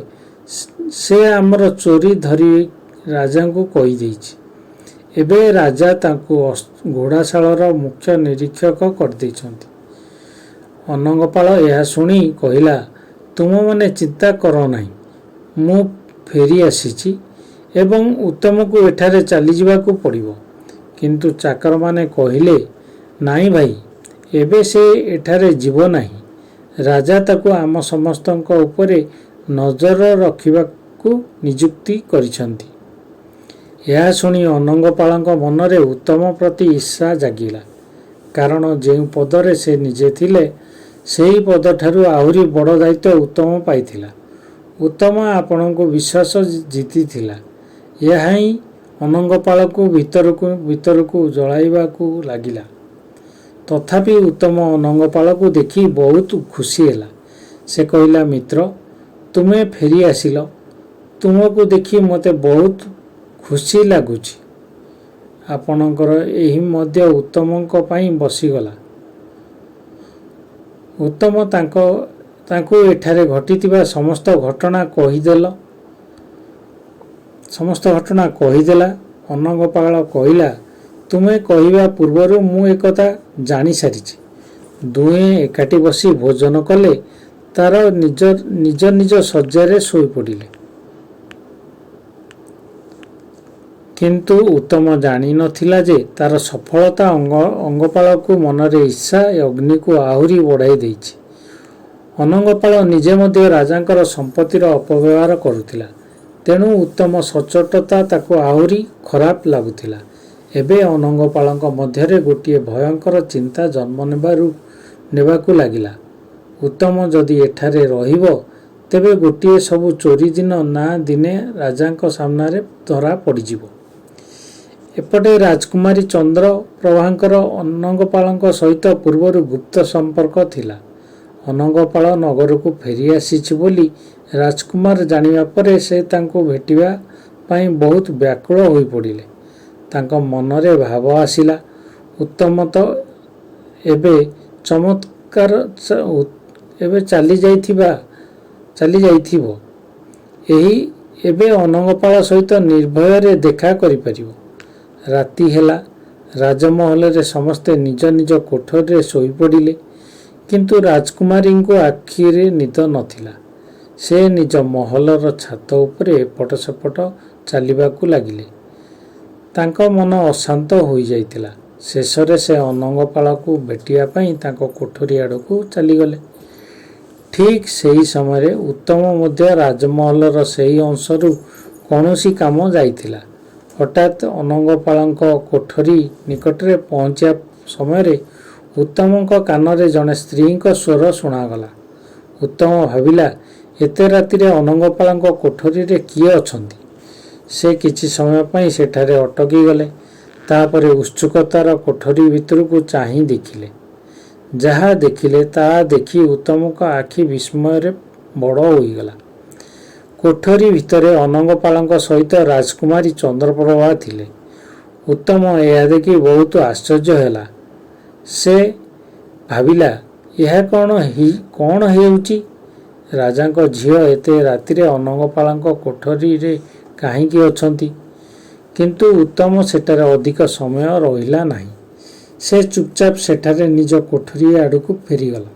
ସେ ଆମର ଚୋରି ଧରି ରାଜାଙ୍କୁ କହିଦେଇଛି। ଏବେ ରାଜା ତାଙ୍କୁ ଘୋଡ଼ାଶାଳର ମୁଖ୍ୟ ନିରୀକ୍ଷକ କରିଦେଇଛନ୍ତି। ଅନଙ୍ଗପାଳ ଏହା ଶୁଣି କହିଲା, ତୁମମାନେ ଚିନ୍ତା କର ନାହିଁ। ମୁଁ ଫେରି ଆସିଛି ଏବଂ ଉତ୍ତମକୁ ଏଠାରେ ଚାଲିଯିବାକୁ ପଡ଼ିବ। କିନ୍ତୁ ଚାକରମାନେ କହିଲେ, ନାଇଁ ଭାଇ, ଏବେ ସେ ଏଠାରେ ଯିବ ନାହିଁ। ରାଜା ତାକୁ ଆମ ସମସ୍ତଙ୍କ ଉପରେ ନଜର ରଖିବାକୁ ନିଯୁକ୍ତି କରିଛନ୍ତି। ଏହା ଶୁଣି ଅନଙ୍ଗପାଳଙ୍କ ମନରେ ଉତ୍ତମ ପ୍ରତି ଈର୍ଷା ଜାଗିଲା। କାରଣ ଯେଉଁ ପଦରେ ସେ ନିଜେ ଥିଲେ, ସେହି ପଦଠାରୁ ଆହୁରି ବଡ଼ ଦାୟିତ୍ୱ ଉତ୍ତମ ପାଇଥିଲା। ଉତ୍ତମ ଆପଣଙ୍କୁ ବିଶ୍ୱାସ ଜିତିଥିଲା। ଏହା ହିଁ ଅନଙ୍ଗପାଳକୁ ଭିତରକୁ ଜଳାଇବାକୁ ଲାଗିଲା। ତଥାପି ଉତ୍ତମ ଅନଙ୍ଗପାଳକୁ ଦେଖି ବହୁତ ଖୁସି ହେଲା। ସେ କହିଲା, ମିତ୍ର, ତୁମେ ଫେରି ଆସିଲ। ତୁମକୁ ଦେଖି ମୋତେ ବହୁତ ଖୁସି ଲାଗୁଛି। ଆପଣଙ୍କର ଏହି ମଧ୍ୟ ଉତ୍ତମଙ୍କ ପାଇଁ ବସିଗଲା। ଉତ୍ତମ ତାଙ୍କୁ ଏଠାରେ ଘଟିଥିବା ସମସ୍ତ ଘଟଣା କହିଦେଲା। ଅନଙ୍ଗପାଳ କହିଲା, ତୁମେ କହିବା ପୂର୍ବରୁ ମୁଁ ଏକଥା ଜାଣିସାରିଛି। ଦୁହେଁ ଏକାଠି ବସି ଭୋଜନ କଲେ, ତାର ନିଜ ନିଜ ଶଯ୍ୟାରେ ଶୋଇପଡ଼ିଲେ। କିନ୍ତୁ ଉତ୍ତମ ଜାଣିନଥିଲା ଯେ ତାର ସଫଳତା ଅଙ୍ଗପାଳକୁ ମନରେ ଈର୍ଷା ଅଗ୍ନିକୁ ଆହୁରି ବଢ଼ାଇ ଦେଇଛି। ଅନଙ୍ଗପାଳ ନିଜେ ମଧ୍ୟ ରାଜାଙ୍କର ସମ୍ପତ୍ତିର ଅପବ୍ୟବହାର କରୁଥିଲା। ତେଣୁ ଉତ୍ତମ ସଚ୍ଚୋଟତା ତାକୁ ଆହୁରି ଖରାପ ଲାଗୁଥିଲା। ଏବେ ଅନଙ୍ଗପାଳଙ୍କ ମଧ୍ୟରେ ଗୋଟିଏ ଭୟଙ୍କର ଚିନ୍ତା ଜନ୍ମ ନେବାକୁ ଲାଗିଲା। ଉତ୍ତମ ଯଦି ଏଠାରେ ରହିବ, ତେବେ ଗୋଟିଏ ସବୁ ଚୋରି ଦିନ ନା ଦିନେ ରାଜାଙ୍କ ସାମ୍ନାରେ ଧରା ପଡ଼ିଯିବ। ଏପଟେ ରାଜକୁମାରୀ ଚନ୍ଦ୍ରପ୍ରଭାଙ୍କର ଅନଙ୍ଗପାଳଙ୍କ ସହିତ ପୂର୍ବରୁ ଗୁପ୍ତ ସମ୍ପର୍କ ଥିଲା। ଅନଙ୍ଗପାଳ ନଗରକୁ ଫେରି ଆସିଛି ବୋଲି ରାଜକୁମାର ଜାଣିବା ପରେ ସେ ତାଙ୍କୁ ଭେଟିବା ପାଇଁ ବହୁତ ବ୍ୟାକୁଳ ହୋଇପଡ଼ିଲେ। ତାଙ୍କ ମନରେ ଭାବ ଆସିଲା, ଉତ୍ତମ ତ ଏବେ ଚାଲିଯାଇଥିବ। ଏବେ ଅନଙ୍ଗପାଳ ସହିତ ନିର୍ଭୟରେ ଦେଖା କରିପାରିବ। ରାତି ହେଲା। ରାଜମହଲରେ ସମସ୍ତେ ନିଜ ନିଜ କୋଠରୀରେ ଶୋଇପଡ଼ିଲେ। କିନ୍ତୁ ରାଜକୁମାରୀଙ୍କୁ ଆଖିରେ ନିଦ ନଥିଲା। ସେ ନିଜ ମହଲର ଛାତ ଉପରେ ଏପଟ ସେପଟ ଚାଲିବାକୁ ଲାଗିଲେ। ତାଙ୍କ ମନ ଅଶାନ୍ତ ହୋଇଯାଇଥିଲା। ଶେଷରେ ସେ ଅନଙ୍ଗପାଳକୁ ଭେଟିବା ପାଇଁ ତାଙ୍କ କୋଠରୀ ଆଡ଼କୁ ଚାଲିଗଲେ। ଠିକ୍ ସେହି ସମୟରେ ଉତ୍ତମ ମଧ୍ୟ ରାଜମହଲର ସେହି ଅଂଶରୁ କୌଣସି କାମ ଯାଇଥିଲା। ହଠାତ୍ ଅନଙ୍ଗପାଳଙ୍କ କୋଠରୀ ନିକଟରେ ପହଞ୍ଚିବା ସମୟରେ ଉତ୍ତମଙ୍କ କାନରେ ଜଣେ ସ୍ତ୍ରୀଙ୍କ ସ୍ୱର ଶୁଣାଗଲା। ଉତ୍ତମ ଭାବିଲା, ଏତେ ରାତିରେ ଅନଙ୍ଗପାଳଙ୍କ କୋଠରୀରେ କିଏ ଅଛନ୍ତି? ସେ କିଛି ସମୟ ପାଇଁ ସେଠାରେ ଅଟକି ଗଲେ। ତାପରେ ଉତ୍ସୁକତାର କୋଠରୀ ଭିତରକୁ ଚାହିଁ ଦେଖିଲେ। ଯାହା ଦେଖିଲେ ତାହା ଦେଖି ଉତ୍ତମଙ୍କ ଆଖି ବିସ୍ମୟରେ ବଡ଼ ହୋଇଗଲା। କୋଠରୀ ଭିତରେ ଅନଙ୍ଗପାଳଙ୍କ ସହିତ ରାଜକୁମାରୀ ଚନ୍ଦ୍ରପ୍ରଭା ଥିଲେ। ଉତ୍ତମ ଏହା ଦେଖି ବହୁତ ଆଶ୍ଚର୍ଯ୍ୟ ହେଲା। ସେ ଭାବିଲା, ଏହା କ'ଣ ହେଉଛି? ରାଜାଙ୍କ ଝିଅ ଏତେ ରାତିରେ ଅନଙ୍ଗପାଳଙ୍କ କୋଠରୀରେ କାହିଁକି ଅଛନ୍ତି? କିନ୍ତୁ ଉତ୍ତମ ସେଠାରେ ଅଧିକ ସମୟ ରହିଲା ନାହିଁ। ସେ ଚୁପଚାପ ସେଠାରେ ନିଜ କୋଠରୀ ଆଡ଼କୁ ଫେରିଗଲା।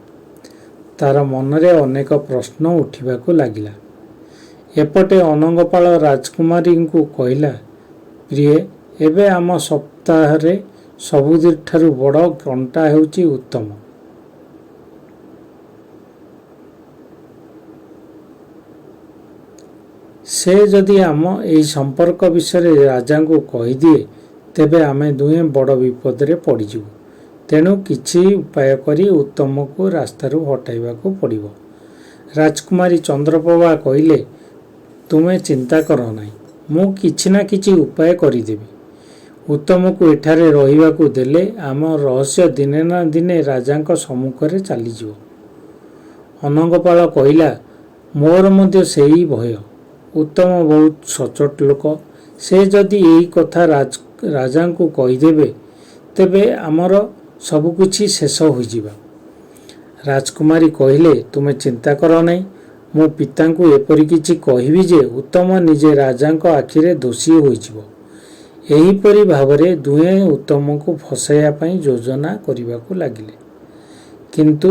ତାର ମନରେ ଅନେକ ପ୍ରଶ୍ନ ଉଠିବାକୁ ଲାଗିଲା। ଏପଟେ ଅନଙ୍ଗପାଳ ରାଜକୁମାରୀଙ୍କୁ କହିଲା, ପ୍ରିୟେ, ଏବେ ଆମ ସପ୍ତାହରେ ସବୁଠାରୁ ବଡ଼ କଣ୍ଟା ହେଉଛି ଉତ୍ତମ। ସେ ଯଦି ଆମ ଏହି ସମ୍ପର୍କ ବିଷୟରେ ରାଜାଙ୍କୁ କହିଦିଏ, ତେବେ ଆମେ ଦୁହେଁ ବଡ଼ ବିପଦରେ ପଡ଼ିଯିବୁ। ତେଣୁ କିଛି ଉପାୟ କରି ଉତ୍ତମକୁ ରାସ୍ତାରୁ ହଟାଇବାକୁ ପଡ଼ିବ। ରାଜକୁମାରୀ ଚନ୍ଦ୍ରପ୍ରଭା କହିଲେ, ତୁମେ ଚିନ୍ତା କର ନାହିଁ। ମୁଁ କିଛି ନା କିଛି ଉପାୟ କରିଦେବି। ଉତ୍ତମକୁ ଏଠାରେ ରହିବାକୁ ଦେଲେ ଆମ ରହସ୍ୟ ଦିନେ ନା ଦିନେ ରାଜାଙ୍କ ସମ୍ମୁଖରେ ଚାଲିଯିବ। ଅନଙ୍ଗପାଳ କହିଲା, ମୋର ମଧ୍ୟ ସେହି ଭୟ। ଉତ୍ତମ ବହୁତ ସଚ୍ଚୋଟ ଲୋକ। ସେ ଯଦି ଏହି କଥା ରାଜାଙ୍କୁ କହିଦେବେ, ତେବେ ଆମର ସବୁକିଛି ଶେଷ ହୋଇଯିବ। ରାଜକୁମାରୀ କହିଲେ, ତୁମେ ଚିନ୍ତା କର ନାହିଁ। ମୁଁ ପିତାଙ୍କୁ ଏପରି କିଛି କହିବି ଯେ ଉତ୍ତମ ନିଜେ ରାଜାଙ୍କ ଆଖିରେ ଦୋଷୀ ହୋଇଯିବ। ଏହିପରି ଭାବରେ ଦୁହେଁ ଉତ୍ତମକୁ ଫସାଇବା ପାଇଁ ଯୋଜନା କରିବାକୁ ଲାଗିଲେ। କିନ୍ତୁ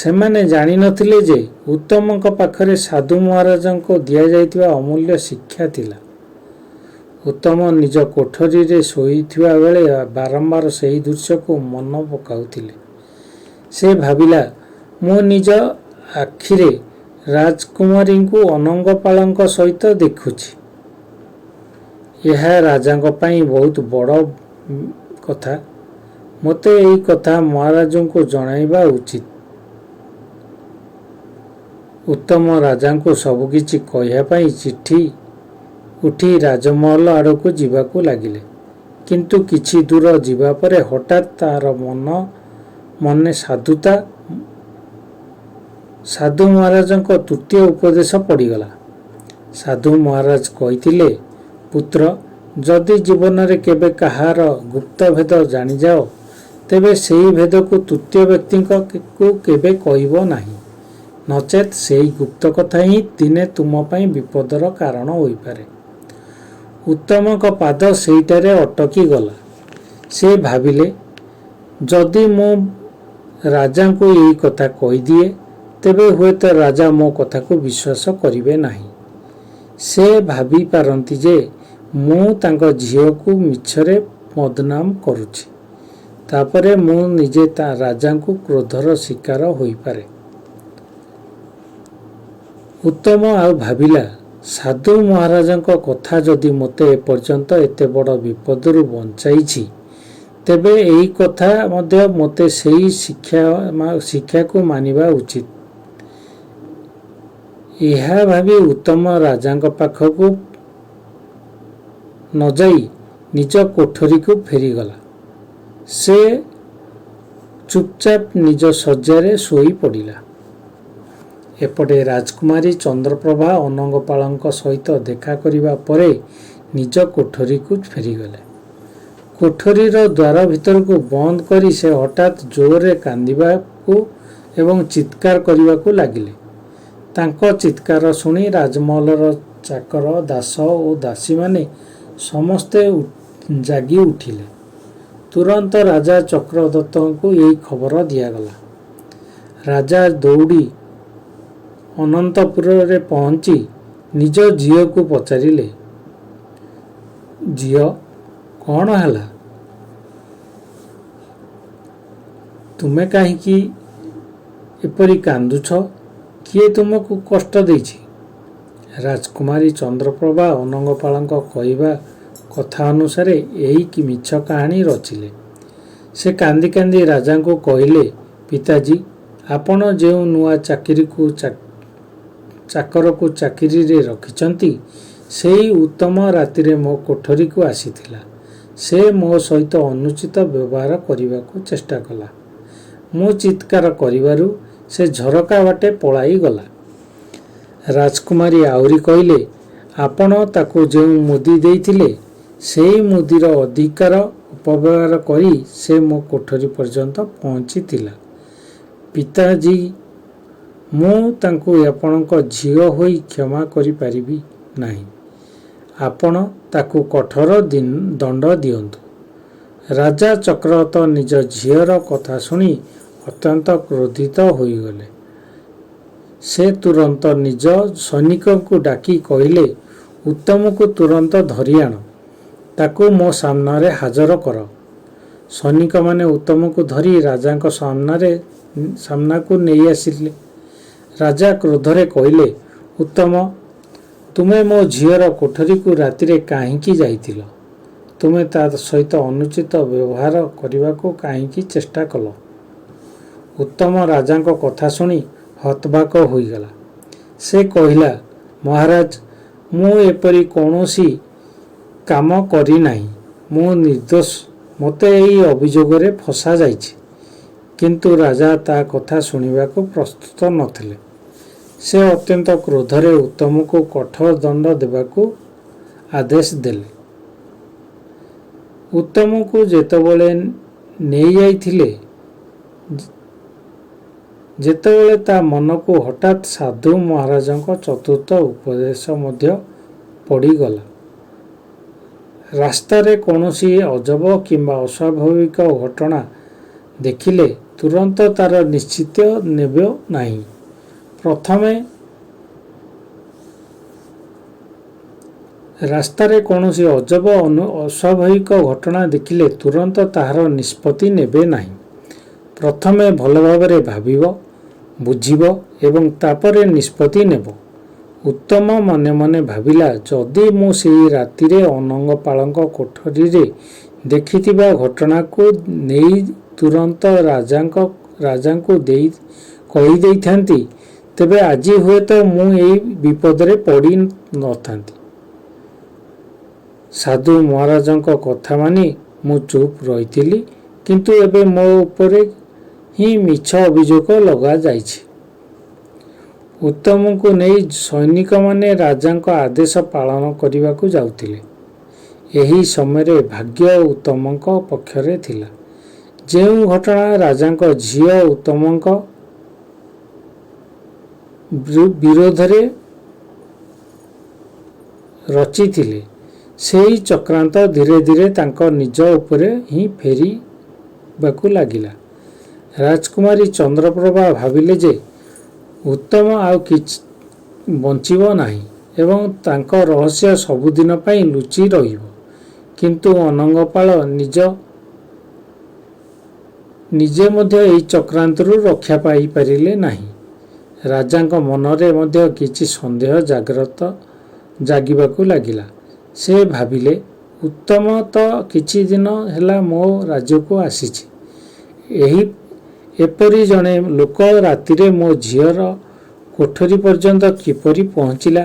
ସେମାନେ ଜାଣିନଥିଲେ ଯେ ଉତ୍ତମଙ୍କ ପାଖରେ ସାଧୁ ମହାରାଜଙ୍କୁ ଦିଆଯାଇଥିବା ଅମୂଲ୍ୟ ଶିକ୍ଷା ଥିଲା। ଉତ୍ତମ ନିଜ କୋଠରୀରେ ଶୋଇଥିବା ବେଳେ ବାରମ୍ବାର ସେହି ଦୃଶ୍ୟକୁ ମନେ ପକାଉଥିଲେ। ସେ ଭାବିଲା, ମୁଁ ନିଜ ଆଖିରେ ରାଜକୁମାରୀଙ୍କୁ ଅନଙ୍ଗପାଳଙ୍କ ସହିତ ଦେଖୁଛି। ଏହା ରାଜାଙ୍କ ପାଇଁ ବହୁତ ବଡ଼ କଥା। ମୋତେ ଏହି କଥା ମହାରାଜଙ୍କୁ ଜଣାଇବା ଉଚିତ। ଉତ୍ତମ ରାଜାଙ୍କୁ ସବୁକିଛି କହିବା ପାଇଁ ଚିଠି ଉଠି ରାଜମହଲ ଆଡ଼କୁ ଯିବାକୁ ଲାଗିଲେ। କିନ୍ତୁ କିଛି ଦୂର ଯିବା ପରେ ହଠାତ୍ ତାର ମନେ ସାଧୁ ମହାରାଜଙ୍କ ତୃତୀୟ ଉପଦେଶ ପଡ଼ିଗଲା। ସାଧୁ ମହାରାଜ କହିଥିଲେ, ପୁତ୍ର, ଯଦି ଜୀବନରେ କେବେ କାହାର ଗୁପ୍ତ ଭେଦ ଜାଣିଯାଅ, ତେବେ ସେହି ଭେଦକୁ ତୃତୀୟ ବ୍ୟକ୍ତିଙ୍କୁ କେବେ କହିବ ନାହିଁ, ନଚେତ୍ ସେହି ଗୁପ୍ତ କଥା ହିଁ ଦିନେ ତୁମ ପାଇଁ ବିପଦର କାରଣ ହୋଇପାରେ। ଉତ୍ତମଙ୍କ ପାଦ ସେଇଟାରେ ଅଟକି ଗଲା। ସେ ଭାବିଲେ, ଯଦି ମୁଁ ରାଜାଙ୍କୁ ଏହି କଥା କହିଦିଏ, ତେବେ ହୁଏତ ରାଜା ମୋ କଥାକୁ ବିଶ୍ୱାସ କରିବେ ନାହିଁ। ସେ ଭାବିପାରନ୍ତି ଯେ ମୁଁ ତାଙ୍କ ଝିଅକୁ ମିଛରେ ବଦନାମ କରୁଛି। ତାପରେ ମୁଁ ନିଜେ ରାଜାଙ୍କୁ କ୍ରୋଧର ଶିକାର ହୋଇପାରେ। ଉତ୍ତମ ଆଉ ଭାବିଲା, ସାଧୁ ମହାରାଜଙ୍କ କଥା ଯଦି ମୋତେ ଏପର୍ଯ୍ୟନ୍ତ ଏତେ ବଡ଼ ବିପଦରୁ ବଞ୍ଚାଇଛି, ତେବେ ଏହି କଥା ମଧ୍ୟ ମୋତେ ସେହି ଶିକ୍ଷାକୁ ମାନିବା ଉଚିତ। ଏହା ଭାବି ଉତ୍ତମ ରାଜାଙ୍କ ପାଖକୁ ନ ଯାଇ ନିଜ କୋଠରୀକୁ ଫେରିଗଲା। ସେ ଚୁପଚାପ ନିଜ ଶଯ୍ୟାରେ ଶୋଇ ପଡ଼ିଲା। ଏପଟେ ରାଜକୁମାରୀ ଚନ୍ଦ୍ରପ୍ରଭା ଅନଙ୍ଗପାଳଙ୍କ ସହିତ ଦେଖା କରିବା ପରେ ନିଜ କୋଠରୀକୁ ଫେରିଗଲେ। କୋଠରୀର ଦ୍ୱାର ଭିତରକୁ ବନ୍ଦ କରି ସେ ହଠାତ୍ ଜୋରରେ କାନ୍ଦିବାକୁ ଏବଂ ଚିତ୍କାର କରିବାକୁ ଲାଗିଲେ। ତାଙ୍କ ଚିତ୍କାର ଶୁଣି ରାଜମହଲର ଚାକର, ଦାସ ଓ ଦାସୀମାନେ ସମସ୍ତେ ଜାଗି ଉଠିଲେ। ତୁରନ୍ତ ରାଜା ଚକ୍ରଦତ୍ତଙ୍କୁ ଏହି ଖବର ଦିଆଗଲା। ରାଜା ଦୌଡ଼ି ଅନନ୍ତପୁରରେ ପହଞ୍ଚି ନିଜ ଝିଅକୁ ପଚାରିଲେ, ଝିଅ, କ'ଣ ହେଲା? ତୁମେ କାହିଁକି ଏପରି କାନ୍ଦୁଛ? କିଏ ତୁମକୁ କଷ୍ଟ ଦେଇଛି? ରାଜକୁମାରୀ ଚନ୍ଦ୍ରପ୍ରଭା ଅନଙ୍ଗପାଳଙ୍କ କହିବା କଥା ଅନୁସାରେ ଏହି ମିଛ କାହାଣୀ ରଚିଲେ। ସେ କାନ୍ଦି କାନ୍ଦି ରାଜାଙ୍କୁ କହିଲେ, ପିତାଜୀ, ଆପଣ ଯେଉଁ ନୂଆ ଚାକରକୁ ଚାକିରିରେ ରଖିଛନ୍ତି, ସେହି ଉତ୍ତମ ରାତିରେ ମୋ କୋଠରୀକୁ ଆସିଥିଲା। ସେ ମୋ ସହିତ ଅନୁଚିତ ବ୍ୟବହାର କରିବାକୁ ଚେଷ୍ଟା କଲା। ମୁଁ ଚିତ୍କାର କରିବାରୁ ସେ ଝରକା ବାଟେ ପଳାଇ ଗଲା। ରାଜକୁମାରୀ ଆହୁରି କହିଲେ, ଆପଣ ତାକୁ ଯେଉଁ ମୁଦି ଦେଇଥିଲେ, ସେହି ମୁଦିର ଅଧିକାର ଅପବ୍ୟବହାର କରି ସେ ମୋ କୋଠରୀ ପର୍ଯ୍ୟନ୍ତ ପହଞ୍ଚିଥିଲା। ପିତାଜୀ, ମୁଁ ତାଙ୍କୁ ଆପଣଙ୍କ ଝିଅ ହୋଇ କ୍ଷମା କରିପାରିବି ନାହିଁ। ଆପଣ ତାକୁ କଠୋର ଦଣ୍ଡ ଦିଅନ୍ତୁ। ରାଜା ଚକ୍ରଦତ୍ତ ନିଜ ଝିଅର କଥା ଶୁଣି ଅତ୍ୟନ୍ତ କ୍ରୋଧିତ ହୋଇଗଲେ। ସେ ତୁରନ୍ତ ନିଜ ସୈନିକଙ୍କୁ ଡାକି କହିଲେ, ଉତ୍ତମକୁ ତୁରନ୍ତ ଧରି ଆଣ, ତାକୁ ମୋ ସାମ୍ନାରେ ହାଜର କର। ସୈନିକମାନେ ଉତ୍ତମକୁ ଧରି ରାଜାଙ୍କ ସାମ୍ନାକୁ ନେଇ ଆସିଲେ। ରାଜା କ୍ରୋଧରେ କହିଲେ, ଉତ୍ତମ, ତୁମେ ମୋ ଝିଅର କୋଠରୀକୁ ରାତିରେ କାହିଁକି ଯାଇଥିଲ? ତୁମେ ତା ସହିତ ଅନୁଚିତ ବ୍ୟବହାର କରିବାକୁ କାହିଁକି ଚେଷ୍ଟା କଲ? ଉତ୍ତମ ରାଜାଙ୍କ କଥା ଶୁଣି ହତବାକ ହୋଇଗଲା। ସେ କହିଲା, ମହାରାଜ, ମୁଁ ଏପରି କୌଣସି କାମ କରିନାହିଁ। ମୁଁ ନିର୍ଦ୍ଦୋଷ। ମୋତେ ଏହି ଅଭିଯୋଗରେ ଫସାଯାଇଛି। କିନ୍ତୁ ରାଜା ତା କଥା ଶୁଣିବାକୁ ପ୍ରସ୍ତୁତ ନଥିଲେ। ସେ ଅତ୍ୟନ୍ତ କ୍ରୋଧରେ ଉତ୍ତମକୁ କଠୋର ଦଣ୍ଡ ଦେବାକୁ ଆଦେଶ ଦେଲେ। ଉତ୍ତମକୁ ଯେତେବେଳେ ନେଇଯାଇଥିଲେ, ଯେତେବେଳେ ତା ମନକୁ ହଠାତ୍ ସାଧୁ ମହାରାଜଙ୍କ ଚତୁର୍ଥ ଉପଦେଶ ମଧ୍ୟ ପଡ଼ିଗଲା। ରାସ୍ତାରେ କୌଣସି ଅଜବ କିମ୍ବା ଅସ୍ୱାଭାବିକ ଘଟଣା ଦେଖିଲେ ତୁରନ୍ତ ତାର ନିଶ୍ଚିତ ନେବ ନାହିଁ। ରାସ୍ତାରେ କୌଣସି ଅଜବ ଅସ୍ୱାଭାବିକ ଘଟଣା ଦେଖିଲେ ତୁରନ୍ତ ତାହାର ନିଷ୍ପତ୍ତି ନେବେ ନାହିଁ। ପ୍ରଥମେ ଭଲ ଭାବରେ ଭାବିବ, ବୁଝିବ ଏବଂ ତାପରେ ନିଷ୍ପତ୍ତି ନେବ। ଉତ୍ତମ ମନେ ମନେ ଭାବିଲା, ଯଦି ମୁଁ ସେହି ରାତିରେ ଅନଙ୍ଗପାଳଙ୍କ କୋଠରୀରେ ଦେଖିଥିବା ଘଟଣାକୁ ନେଇ ତୁରନ୍ତ ରାଜାଙ୍କୁ କହିଦେଇଥାନ୍ତି, ତେବେ ଆଜି ହୁଏତ ମୁଁ ଏହି ବିପଦରେ ପଡ଼ି ନଥାନ୍ତି। ସାଧୁ ମହାରାଜଙ୍କ କଥା ମାନି ମୁଁ ଚୁପ୍ ରହିଥିଲି, କିନ୍ତୁ ଏବେ ମୋ ଉପରେ ହିଁ ମିଛ ଅଭିଯୋଗ ଲଗାଯାଇଛି। ଉତ୍ତମଙ୍କୁ ନେଇ ସୈନିକମାନେ ରାଜାଙ୍କ ଆଦେଶ ପାଳନ କରିବାକୁ ଯାଉଥିଲେ। ଏହି ସମୟରେ ଭାଗ୍ୟ ଉତ୍ତମଙ୍କ ପକ୍ଷରେ ଥିଲା। ଯେଉଁ ଘଟଣା ରାଜାଙ୍କ ଝିଅ ଉତ୍ତମଙ୍କ ବିରୋଧରେ ରଚିଥିଲେ, ସେହି ଚକ୍ରାନ୍ତ ଧୀରେ ଧୀରେ ତାଙ୍କ ନିଜ ଉପରେ ହିଁ ଫେରିବାକୁ ଲାଗିଲା। ରାଜକୁମାରୀ ଚନ୍ଦ୍ରପ୍ରଭା ଭାବିଲେ ଯେ ଉତ୍ତମ ଆଉ କିଛି ବଞ୍ଚିବ ନାହିଁ ଏବଂ ତାଙ୍କ ରହସ୍ୟ ସବୁଦିନ ପାଇଁ ଲୁଚି ରହିବ। କିନ୍ତୁ ଅନଙ୍ଗପାଳ ନିଜେ ମଧ୍ୟ ଏହି ଚକ୍ରାନ୍ତରୁ ରକ୍ଷା ପାଇପାରିଲେ ନାହିଁ। ରାଜାଙ୍କ ମନରେ ମଧ୍ୟ କିଛି ସନ୍ଦେହ ଜାଗିବାକୁ ଲାଗିଲା। ସେ ଭାବିଲେ, ଉତ୍ତମ ତ କିଛି ଦିନ ହେଲା ମୋ ରାଜ୍ୟକୁ ଆସିଛି। ଏପରି ଜଣେ ଲୋକ ରାତିରେ ମୋ ଝିଅର କୋଠରୀ ପର୍ଯ୍ୟନ୍ତ କିପରି ପହଞ୍ଚିଲା?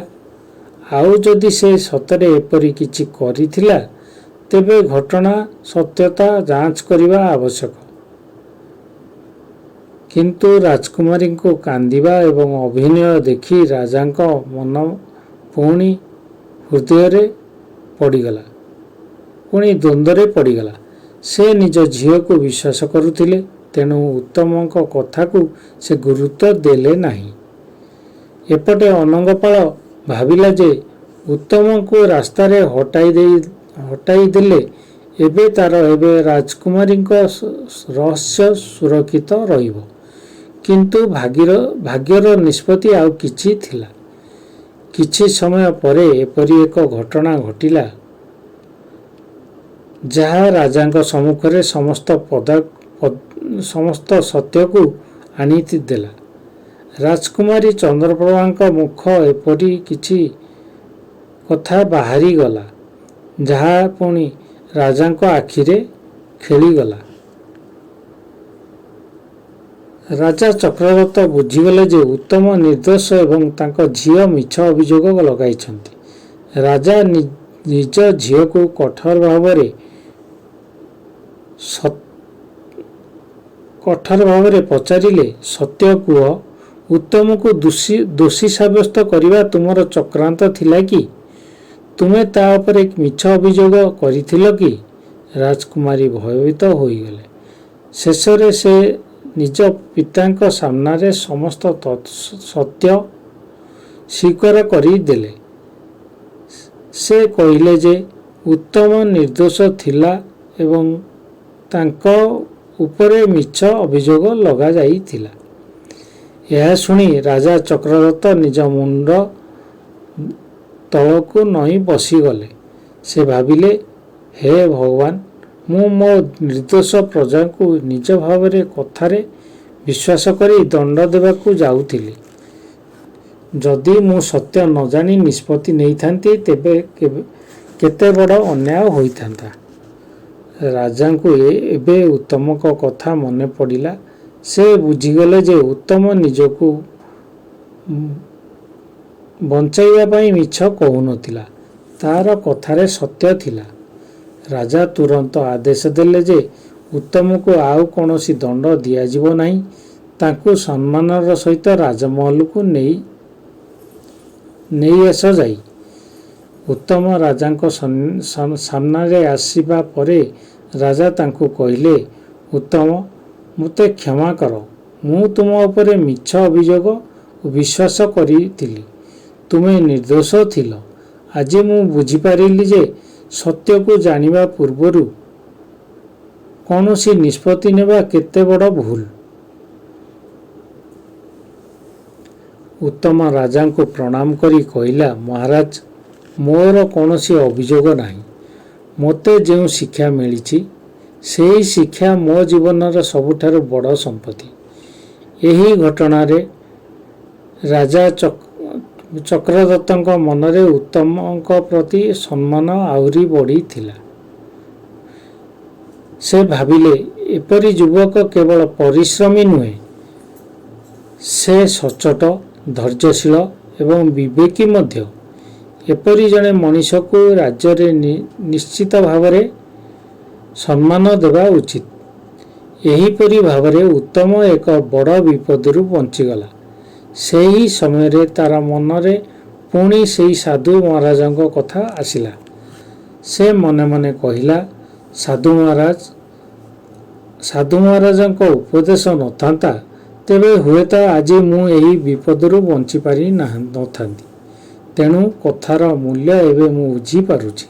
ଆଉ ଯଦି ସେ ସତରେ ଏପରି କିଛି କରିଥିଲା, ତେବେ ଘଟଣା ସତ୍ୟତା ଯାଞ୍ଚ କରିବା ଆବଶ୍ୟକ। କିନ୍ତୁ ରାଜକୁମାରୀଙ୍କୁ କାନ୍ଦିବା ଏବଂ ଅଭିନୟ ଦେଖି ରାଜାଙ୍କ ମନ ପୁଣି ଦ୍ୱନ୍ଦ୍ୱରେ ପଡ଼ିଗଲା। ସେ ନିଜ ଝିଅକୁ ବିଶ୍ୱାସ କରୁଥିଲେ, ତେଣୁ ଉତ୍ତମଙ୍କ କଥାକୁ ସେ ଗୁରୁତ୍ୱ ଦେଲେ ନାହିଁ। ଏପଟେ ଅନଙ୍ଗପାଳ ଭାବିଲା ଯେ ଉତ୍ତମଙ୍କୁ ରାସ୍ତାରେ ହଟାଇ ଦେଲେ ଏବେ ରାଜକୁମାରୀଙ୍କ ରହସ୍ୟ ସୁରକ୍ଷିତ ରହିବ। କିନ୍ତୁ ଭାଗ୍ୟର ନିଷ୍ପତ୍ତି ଆଉ କିଛି ଥିଲା। କିଛି ସମୟ ପରେ ଏପରି ଏକ ଘଟଣା ଘଟିଲା, ଯାହା ରାଜାଙ୍କ ସମ୍ମୁଖରେ ସମସ୍ତ ସତ୍ୟକୁ ଆଣିଦେଲା। ରାଜକୁମାରୀ ଚନ୍ଦ୍ରପ୍ରଭାଙ୍କ ମୁଖ ଏପରି କିଛି କଥା ବାହାରିଗଲା, ଯାହା ପୁଣି ରାଜାଙ୍କ ଆଖିରେ ଖେଳିଗଲା। ରାଜା ଚକ୍ରଦତ୍ତ ବୁଝିଗଲେ ଯେ ଉତ୍ତମ ନିର୍ଦ୍ଦୋଷ ଏବଂ ତାଙ୍କ ଝିଅ ମିଛ ଅଭିଯୋଗ ଲଗାଇଛନ୍ତି। ରାଜା ନିଜ ଝିଅକୁ କଠୋର ଭାବରେ ପଚାରିଲେ, ସତ୍ୟ କୁହ, ଉତ୍ତମକୁ ଦୋଷୀ ସାବ୍ୟସ୍ତ କରିବା ତୁମର ଚକ୍ରାନ୍ତ ଥିଲା କି? ତୁମେ ତା ଉପରେ ମିଛ ଅଭିଯୋଗ କରିଥିଲ କି? ରାଜକୁମାରୀ ଭୟଭୀତ ହୋଇଗଲେ। ଶେଷରେ ସେ ନିଜ ପିତାଙ୍କ ସାମ୍ନାରେ ସମସ୍ତ ସତ୍ୟ ସ୍ୱୀକାର କରିଦେଲେ। ସେ କହିଲେ ଯେ ଉତ୍ତମ ନିର୍ଦ୍ଦୋଷ ଥିଲା ଏବଂ ତାଙ୍କ ଉପରେ ମିଛ ଅଭିଯୋଗ ଲଗାଯାଇଥିଲା। ଏହା ଶୁଣି ରାଜା ଚକ୍ରଦତ୍ତ ନିଜ ମୁଣ୍ଡ ତଳକୁ ନଇଁ ବସିଗଲେ। ସେ ଭାବିଲେ, ହେ ଭଗବାନ, ମୁଁ ମୋ ନିର୍ଦ୍ଦୋଷ ପ୍ରଜାଙ୍କୁ ନିଜ କଥାରେ ବିଶ୍ୱାସ କରି ଦଣ୍ଡ ଦେବାକୁ ଯାଉଥିଲି। ଯଦି ମୁଁ ସତ୍ୟ ନ ଜାଣି ନିଷ୍ପତ୍ତି ନେଇଥାନ୍ତି, ତେବେ କେତେ ବଡ଼ ଅନ୍ୟାୟ ହୋଇଥାନ୍ତା। ରାଜାଙ୍କୁ ଏବେ ଉତ୍ତମଙ୍କ କଥା ମନେ ପଡ଼ିଲା। ସେ ବୁଝିଗଲେ ଯେ ଉତ୍ତମ ନିଜକୁ ବଞ୍ଚାଇବା ପାଇଁ ମିଛ କହୁନଥିଲା, ତାର କଥାରେ ସତ୍ୟ ଥିଲା। ରାଜା ତୁରନ୍ତ ଆଦେଶ ଦେଲେ ଯେ ଉତ୍ତମକୁ ଆଉ କୌଣସି ଦଣ୍ଡ ଦିଆଯିବ ନାହିଁ। ତାଙ୍କୁ ସମ୍ମାନର ସହିତ ରାଜମହଲକୁ ନେଇ ଆସ ଯାଇ। ଉତ୍ତମ ରାଜାଙ୍କ ସାମ୍ନାରେ ଆସିବା ପରେ ରାଜା ତାଙ୍କୁ କହିଲେ, ଉତ୍ତମ, ମୋତେ କ୍ଷମା କର। ମୁଁ ତୁମ ଉପରେ ମିଛ ଅଭିଯୋଗ ଓ ବିଶ୍ୱାସ କରିଥିଲି। ତୁମେ ନିର୍ଦ୍ଦୋଷ ଥିଲ। ଆଜି ମୁଁ ବୁଝିପାରିଲି ଯେ ସତ୍ୟକୁ ଜାଣିବା ପୂର୍ବରୁ କୌଣସି ନିଷ୍ପତ୍ତି ନେବା କେତେ ବଡ଼ ଭୁଲ। ଉତ୍ତମ ରାଜାଙ୍କୁ ପ୍ରଣାମ କରି କହିଲା, ମହାରାଜ, ମୋର କୌଣସି ଅଭିଯୋଗ ନାହିଁ। ମୋତେ ଯେଉଁ ଶିକ୍ଷା ମିଳିଛି, ସେହି ଶିକ୍ଷା ମୋ ଜୀବନର ସବୁଠାରୁ ବଡ଼ ସମ୍ପତ୍ତି। ଏହି ଘଟଣାରେ ରାଜା ଚକ୍ରଦତ୍ତଙ୍କ ମନରେ ଉତ୍ତମଙ୍କ ପ୍ରତି ସମ୍ମାନ ଆହୁରି ବଢ଼ିଥିଲା। ସେ ଭାବିଲେ, ଏପରି ଯୁବକ କେବଳ ପରିଶ୍ରମୀ ନୁହେଁ, ସେ ସଚ୍ଚୋଟ, ଧୈର୍ଯ୍ୟଶୀଳ ଏବଂ ବିବେକୀ ମଧ୍ୟ। ଏପରି ଜଣେ ମଣିଷକୁ ରାଜ୍ୟରେ ନିଶ୍ଚିତ ଭାବରେ ସମ୍ମାନ ଦେବା ଉଚିତ। ଏହିପରି ଭାବରେ ଉତ୍ତମ ଏକ ବଡ଼ ବିପଦରୁ ବଞ୍ଚିଗଲା। ସେହି ସମୟରେ ତାର ମନରେ ପୁଣି ସେହି ସାଧୁ ମହାରାଜଙ୍କ କଥା ଆସିଲା। ସେ ମନେ ମନେ କହିଲା, ସାଧୁ ମହାରାଜଙ୍କ ଉପଦେଶ ନଥାନ୍ତା ତେବେ ହୁଏତ ଆଜି ମୁଁ ଏହି ବିପଦରୁ ବଞ୍ଚିପାରି ନଥାନ୍ତି। ତେଣୁ କଥାର ମୂଲ୍ୟ ଏବେ ମୁଁ ବୁଝିପାରୁଛି।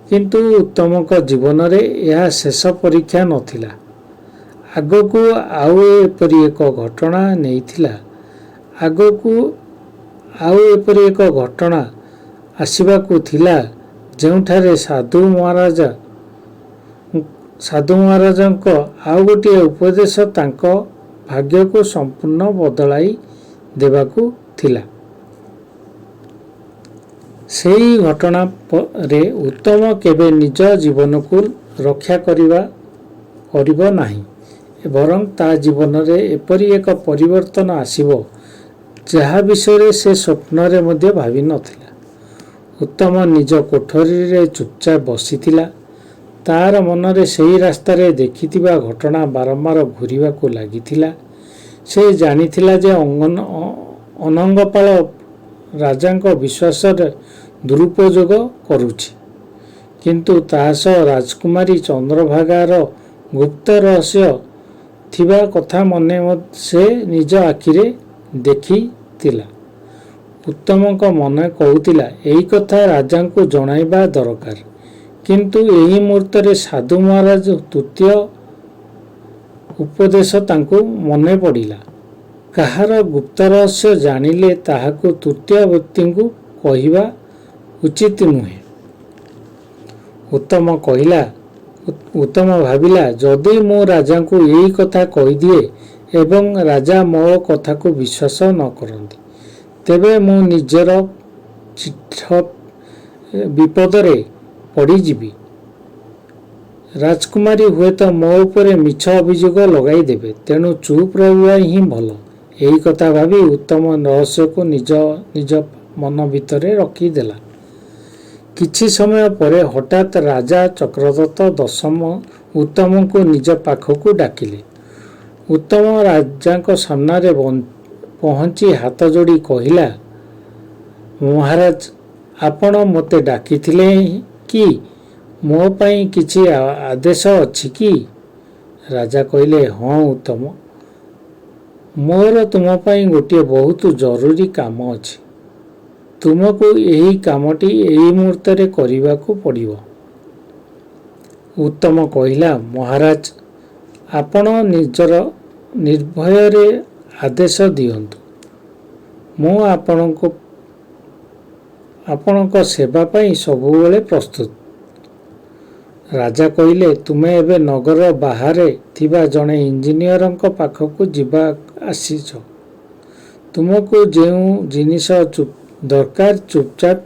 କିନ୍ତୁ ଉତ୍ତମଙ୍କ ଜୀବନରେ ଏହା ଶେଷ ପରୀକ୍ଷା ନଥିଲା। ଆଗକୁ ଆଉ ଏପରି ଏକ ଘଟଣା ନେଇଥିଲା। ଆଗକୁ ଆଉ ଏପରି ଏକ ଘଟଣା ଆସିବାକୁ ଥିଲା ଯେଉଁଠାରେ ସାଧୁ ମହାରାଜଙ୍କ ଆଉ ଗୋଟିଏ ଉପଦେଶ ତାଙ୍କ ଭାଗ୍ୟକୁ ସମ୍ପୂର୍ଣ୍ଣ ବଦଳାଇ ଦେବାକୁ ଥିଲା। ସେହି ଘଟଣା ପରେ ଉତ୍ତମ କେବେ ନିଜ ଜୀବନକୁ ରକ୍ଷା କରିବ ନାହିଁ। ବରଂ ତା ଜୀବନରେ ଏପରି ଏକ ପରିବର୍ତ୍ତନ ଆସିବ ଯାହା ବିଷୟରେ ସେ ସ୍ୱପ୍ନରେ ମଧ୍ୟ ଭାବିନଥିଲା। ଉତ୍ତମ ନିଜ କୋଠରୀରେ ଚୁପଚାପ ବସିଥିଲା। ତାର ମନରେ ସେହି ରାସ୍ତାରେ ଦେଖିଥିବା ଘଟଣା ବାରମ୍ବାର ଘୂରିବାକୁ ଲାଗିଥିଲା। ସେ ଜାଣିଥିଲା ଯେ ଅନଙ୍ଗପାଳ ରାଜାଙ୍କ ବିଶ୍ୱାସରେ ଦୁରୁପଯୋଗ କରୁଛି। କିନ୍ତୁ ତାହା ସହ ରାଜକୁମାରୀ ଚନ୍ଦ୍ରଭାଗାର ଗୁପ୍ତ ରହସ୍ୟ ଥିବା କଥା ସେ ନିଜ ଆଖିରେ ଦେଖିଥିଲା। ଉତ୍ତମଙ୍କ ମନେ କହୁଥିଲା ଏହି କଥା ରାଜାଙ୍କୁ ଜଣାଇବା ଦରକାର। କିନ୍ତୁ ଏହି ମୁହୂର୍ତ୍ତରେ ସାଧୁ ମହାରାଜ ତୃତୀୟ ଉପଦେଶ ତାଙ୍କୁ ମନେ ପଡ଼ିଲା। କାହାର ଗୁପ୍ତ ରହସ୍ୟ ଜାଣିଲେ ତାହାକୁ ତୃତୀୟ ବ୍ୟକ୍ତିଙ୍କୁ କହିବା ଉଚିତ ନୁହେଁ। ଉତ୍ତମ ଭାବିଲା, ଯଦି ମୁଁ ରାଜାଙ୍କୁ ଏହି କଥା କହିଦିଏ ଏବଂ ରାଜା ମୋ କଥାକୁ ବିଶ୍ୱାସ ନ କରନ୍ତି ତେବେ ମୁଁ ନିଜର ବିପଦରେ ପଡ଼ିଯିବି। ରାଜକୁମାରୀ ହୁଏତ ମୋ ଉପରେ ମିଛ ଅଭିଯୋଗ ଲଗାଇଦେବେ। ତେଣୁ ଚୁପ୍ ରହିବା ହିଁ ଭଲ। ଏହି କଥା ଭାବି ଉତ୍ତମ ରହସ୍ୟକୁ ନିଜ ମନ ଭିତରେ ରଖିଦେଲା। କିଛି ସମୟ ପରେ ହଠାତ୍ ରାଜା ଚକ୍ରଦତ୍ତ ଦଶମ ଉତ୍ତମଙ୍କୁ ନିଜ ପାଖକୁ ଡାକିଲେ। ଉତ୍ତମ ରାଜାଙ୍କ ସାମ୍ନାରେ ପହଞ୍ଚି ହାତ ଯୋଡ଼ି କହିଲା, ମହାରାଜ, ଆପଣ ମୋତେ ଡାକିଥିଲେ କି? ମୋ ପାଇଁ କିଛି ଆଦେଶ ଅଛି କି? ରାଜା କହିଲେ, ହଁ ଉତ୍ତମ, ମୋର ତୁମ ପାଇଁ ଗୋଟିଏ ବହୁତ ଜରୁରୀ କାମ ଅଛି। ତୁମକୁ ଏହି କାମଟି ଏହି ମୁହୂର୍ତ୍ତରେ କରିବାକୁ ପଡ଼ିବ। ଉତ୍ତମ କହିଲା, ମହାରାଜ, ଆପଣ ନିର୍ଭୟରେ ଆଦେଶ ଦିଅନ୍ତୁ। ମୁଁ ଆପଣଙ୍କ ସେବା ପାଇଁ ସବୁବେଳେ ପ୍ରସ୍ତୁତ। ରାଜା କହିଲେ, ତୁମେ ଏବେ ନଗର ବାହାରେ ଥିବା ଜଣେ ଇଞ୍ଜିନିୟରଙ୍କ ପାଖକୁ ଆସିଛ। ତୁମକୁ ଯେଉଁ ଜିନିଷ ଦରକାର ଚୁପଚାପ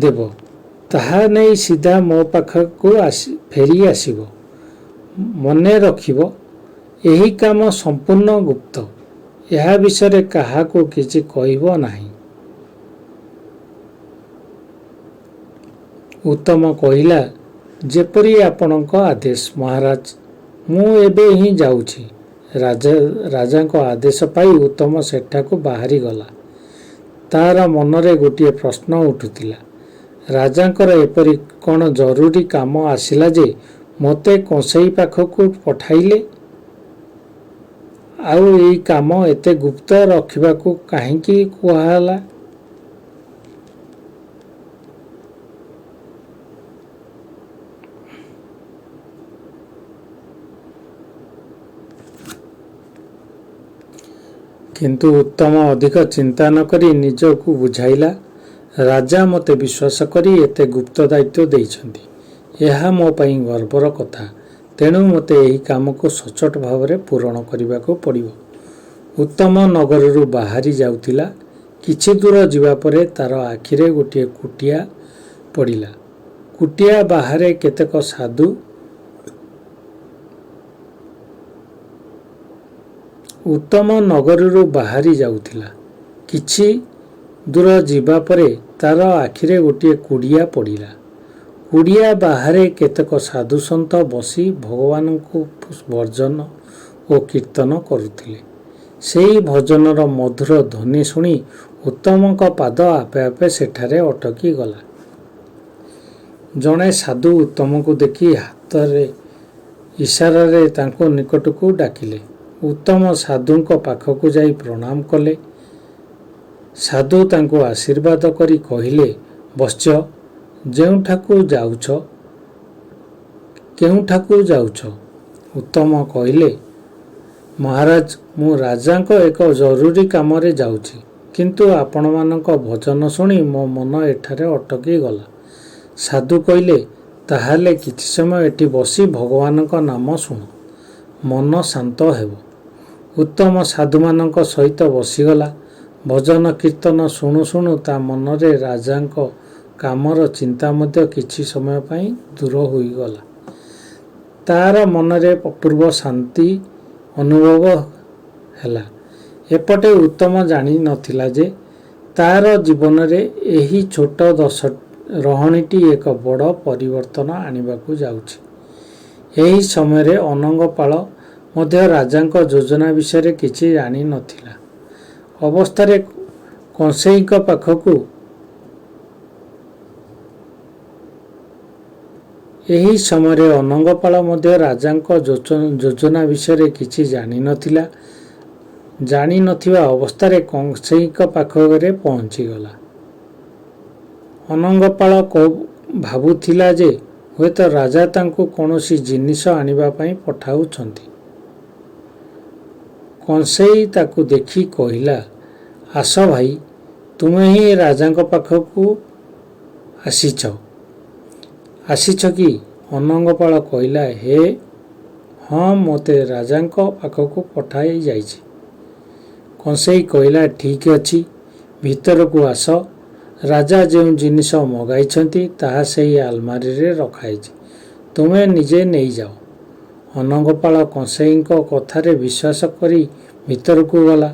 ଦେବ। ତାହା ନେଇ ସିଧା ମୋ ପାଖକୁ ଫେରି ଆସିବ। ମନେ ରଖିବ, ଏହି କାମ ସମ୍ପୂର୍ଣ୍ଣ ଗୁପ୍ତ। ଏହା ବିଷୟରେ କାହାକୁ କିଛି କହିବ ନାହିଁ। ଉତ୍ତମ କହିଲା, ଯେପରି ଆପଣଙ୍କ ଆଦେଶ ମହାରାଜ। ମୁଁ ଏବେ ହିଁ ଯାଉଛି। ରାଜାଙ୍କ ଆଦେଶ ପାଇ ଉତ୍ତମ ସେଠାକୁ ବାହାରିଗଲା। ତାର ମନରେ ଗୋଟିଏ ପ୍ରଶ୍ନ ଉଠୁଥିଲା। ରାଜାଙ୍କର ଏପରି କ'ଣ ଜରୁରୀ କାମ ଆସିଲା ଯେ ମୋତେ କଂସେଇ ପାଖକୁ ପଠାଇଲେ? ଆଉ ଏହି କାମ ଏତେ ଗୁପ୍ତ ରଖିବାକୁ କାହିଁକି କୁହାହେଲା? କିନ୍ତୁ ଉତ୍ତମ ଅଧିକ ଚିନ୍ତା ନ କରି ନିଜକୁ ବୁଝାଇଲା, ରାଜା ମୋତେ ବିଶ୍ୱାସ କରି ଏତେ ଗୁପ୍ତ ଦାୟିତ୍ୱ ଦେଇଛନ୍ତି। ଏହା ମୋ ପାଇଁ ଗର୍ବର କଥା। ତେଣୁ ମୋତେ ଏହି କାମକୁ ସଚ୍ଚୋଟ ଭାବରେ ପୂରଣ କରିବାକୁ ପଡ଼ିବ। ଉତ୍ତମ ନଗରରୁ ବାହାରି ଯାଉଥିଲା। କିଛି ଦୂର ଯିବା ପରେ ତାର ଆଖିରେ ଗୋଟିଏ କୁଟିଆ ପଡ଼ିଲା। କୁଟିଆ ବାହାରେ କେତେକ ସାଧୁ ଉତ୍ତମ ନଗରରୁ ବାହାରି ଯାଉଥିଲା। କିଛି ଦୂର ଯିବା ପରେ ତାର ଆଖିରେ ଗୋଟିଏ କୁଡ଼ିଆ ପଡ଼ିଲା। କୁଡ଼ିଆ ବାହାରେ କେତେକ ସାଧୁସନ୍ଥ ବସି ଭଗବାନଙ୍କୁ ଭଜନ ଓ କୀର୍ତ୍ତନ କରୁଥିଲେ। ସେହି ଭଜନର ମଧୁର ଧ୍ୱନି ଶୁଣି ଉତ୍ତମଙ୍କ ପାଦ ଆପେ ଆପେ ସେଠାରେ ଅଟକି ଗଲା। ଜଣେ ସାଧୁ ଉତ୍ତମଙ୍କୁ ଦେଖି ହାତରେ ଇସାରାରେ ତାଙ୍କ ନିକଟକୁ ଡାକିଲେ। ଉତ୍ତମ ସାଧୁଙ୍କ ପାଖକୁ ଯାଇ ପ୍ରଣାମ କଲେ। ସାଧୁ ତାଙ୍କୁ ଆଶୀର୍ବାଦ କରି କହିଲେ, ବତ୍ସ, କେଉଁଠାକୁ ଯାଉଛ? ଉତ୍ତମ କହିଲେ, ମହାରାଜ, ମୁଁ ରାଜାଙ୍କ ଏକ ଜରୁରୀ କାମରେ ଯାଉଛି, କିନ୍ତୁ ଆପଣମାନଙ୍କ ଭଜନ ଶୁଣି ମୋ ମନ ଏଠାରେ ଅଟକି ଗଲା। ସାଧୁ କହିଲେ, ତାହେଲେ କିଛି ସମୟ ଏଠି ବସି ଭଗବାନଙ୍କ ନାମ ଶୁଣ, ମନ ଶାନ୍ତ ହେବ। ଉତ୍ତମ ସାଧୁମାନଙ୍କ ସହିତ ବସିଗଲା। ଭଜନ କୀର୍ତ୍ତନ ଶୁଣୁ ଶୁଣୁ ତା ମନରେ ରାଜାଙ୍କ କାମର ଚିନ୍ତା ମଧ୍ୟ କିଛି ସମୟ ପାଇଁ ଦୂର ହୋଇଗଲା। ତାର ମନରେ ଅପୂର୍ବ ଶାନ୍ତି ଅନୁଭବ ହେଲା। ଏପଟେ ଉତ୍ତମ ଜାଣି ନଥିଲା ଯେ ତାର ଜୀବନରେ ଏହି ଛୋଟ ରହଣୀଟି ଏକ ବଡ଼ ପରିବର୍ତ୍ତନ ଆଣିବାକୁ ଯାଉଛି। ଏହି ସମୟରେ ଅନଙ୍ଗପାଳ ମଧ୍ୟ ରାଜାଙ୍କ ଯୋଜନା ବିଷୟରେ କିଛି ଜାଣି ନଥିଲା। ଅବସ୍ଥାରେ କଂସେଇଙ୍କ ପାଖକୁ ଏହି ସମୟରେ ଅନଙ୍ଗପାଳ ମଧ୍ୟ ରାଜାଙ୍କ ଯୋଜନା ବିଷୟରେ କିଛି ଜାଣିନଥିଲା। ଜାଣିନଥିବା ଅବସ୍ଥାରେ କଂସେଇଙ୍କ ପାଖରେ ପହଞ୍ଚିଗଲା। ଅନଙ୍ଗପାଳ ଭାବୁଥିଲା ଯେ ହୁଏତ ରାଜା ତାଙ୍କୁ କୌଣସି ଜିନିଷ ଆଣିବା ପାଇଁ ପଠାଉଛନ୍ତି। କଂସେଇ ତାକୁ ଦେଖି କହିଲା, ଆସ ଭାଇ, ତୁମେ ହିଁ ରାଜାଙ୍କ ପାଖକୁ ଆସିଛ କି? ଅନଙ୍ଗପାଳ କହିଲା, ହଁ, ମୋତେ ରାଜାଙ୍କ ପାଖକୁ ପଠାଯାଇଛି। କଂସେଇ କହିଲା, ଠିକ୍ ଅଛି, ଭିତରକୁ ଆସ। ରାଜା ଯେଉଁ ଜିନିଷ ମଗାଇଛନ୍ତି ତାହା ସେହି ଆଲମାରିରେ ରଖାଯାଇଛି, ତୁମେ ନିଜେ ନେଇଯାଅ। ଅନଙ୍ଗପାଳ କଂସେଇଙ୍କ କଥାରେ ବିଶ୍ୱାସ କରି ଭିତରକୁ ଗଲା।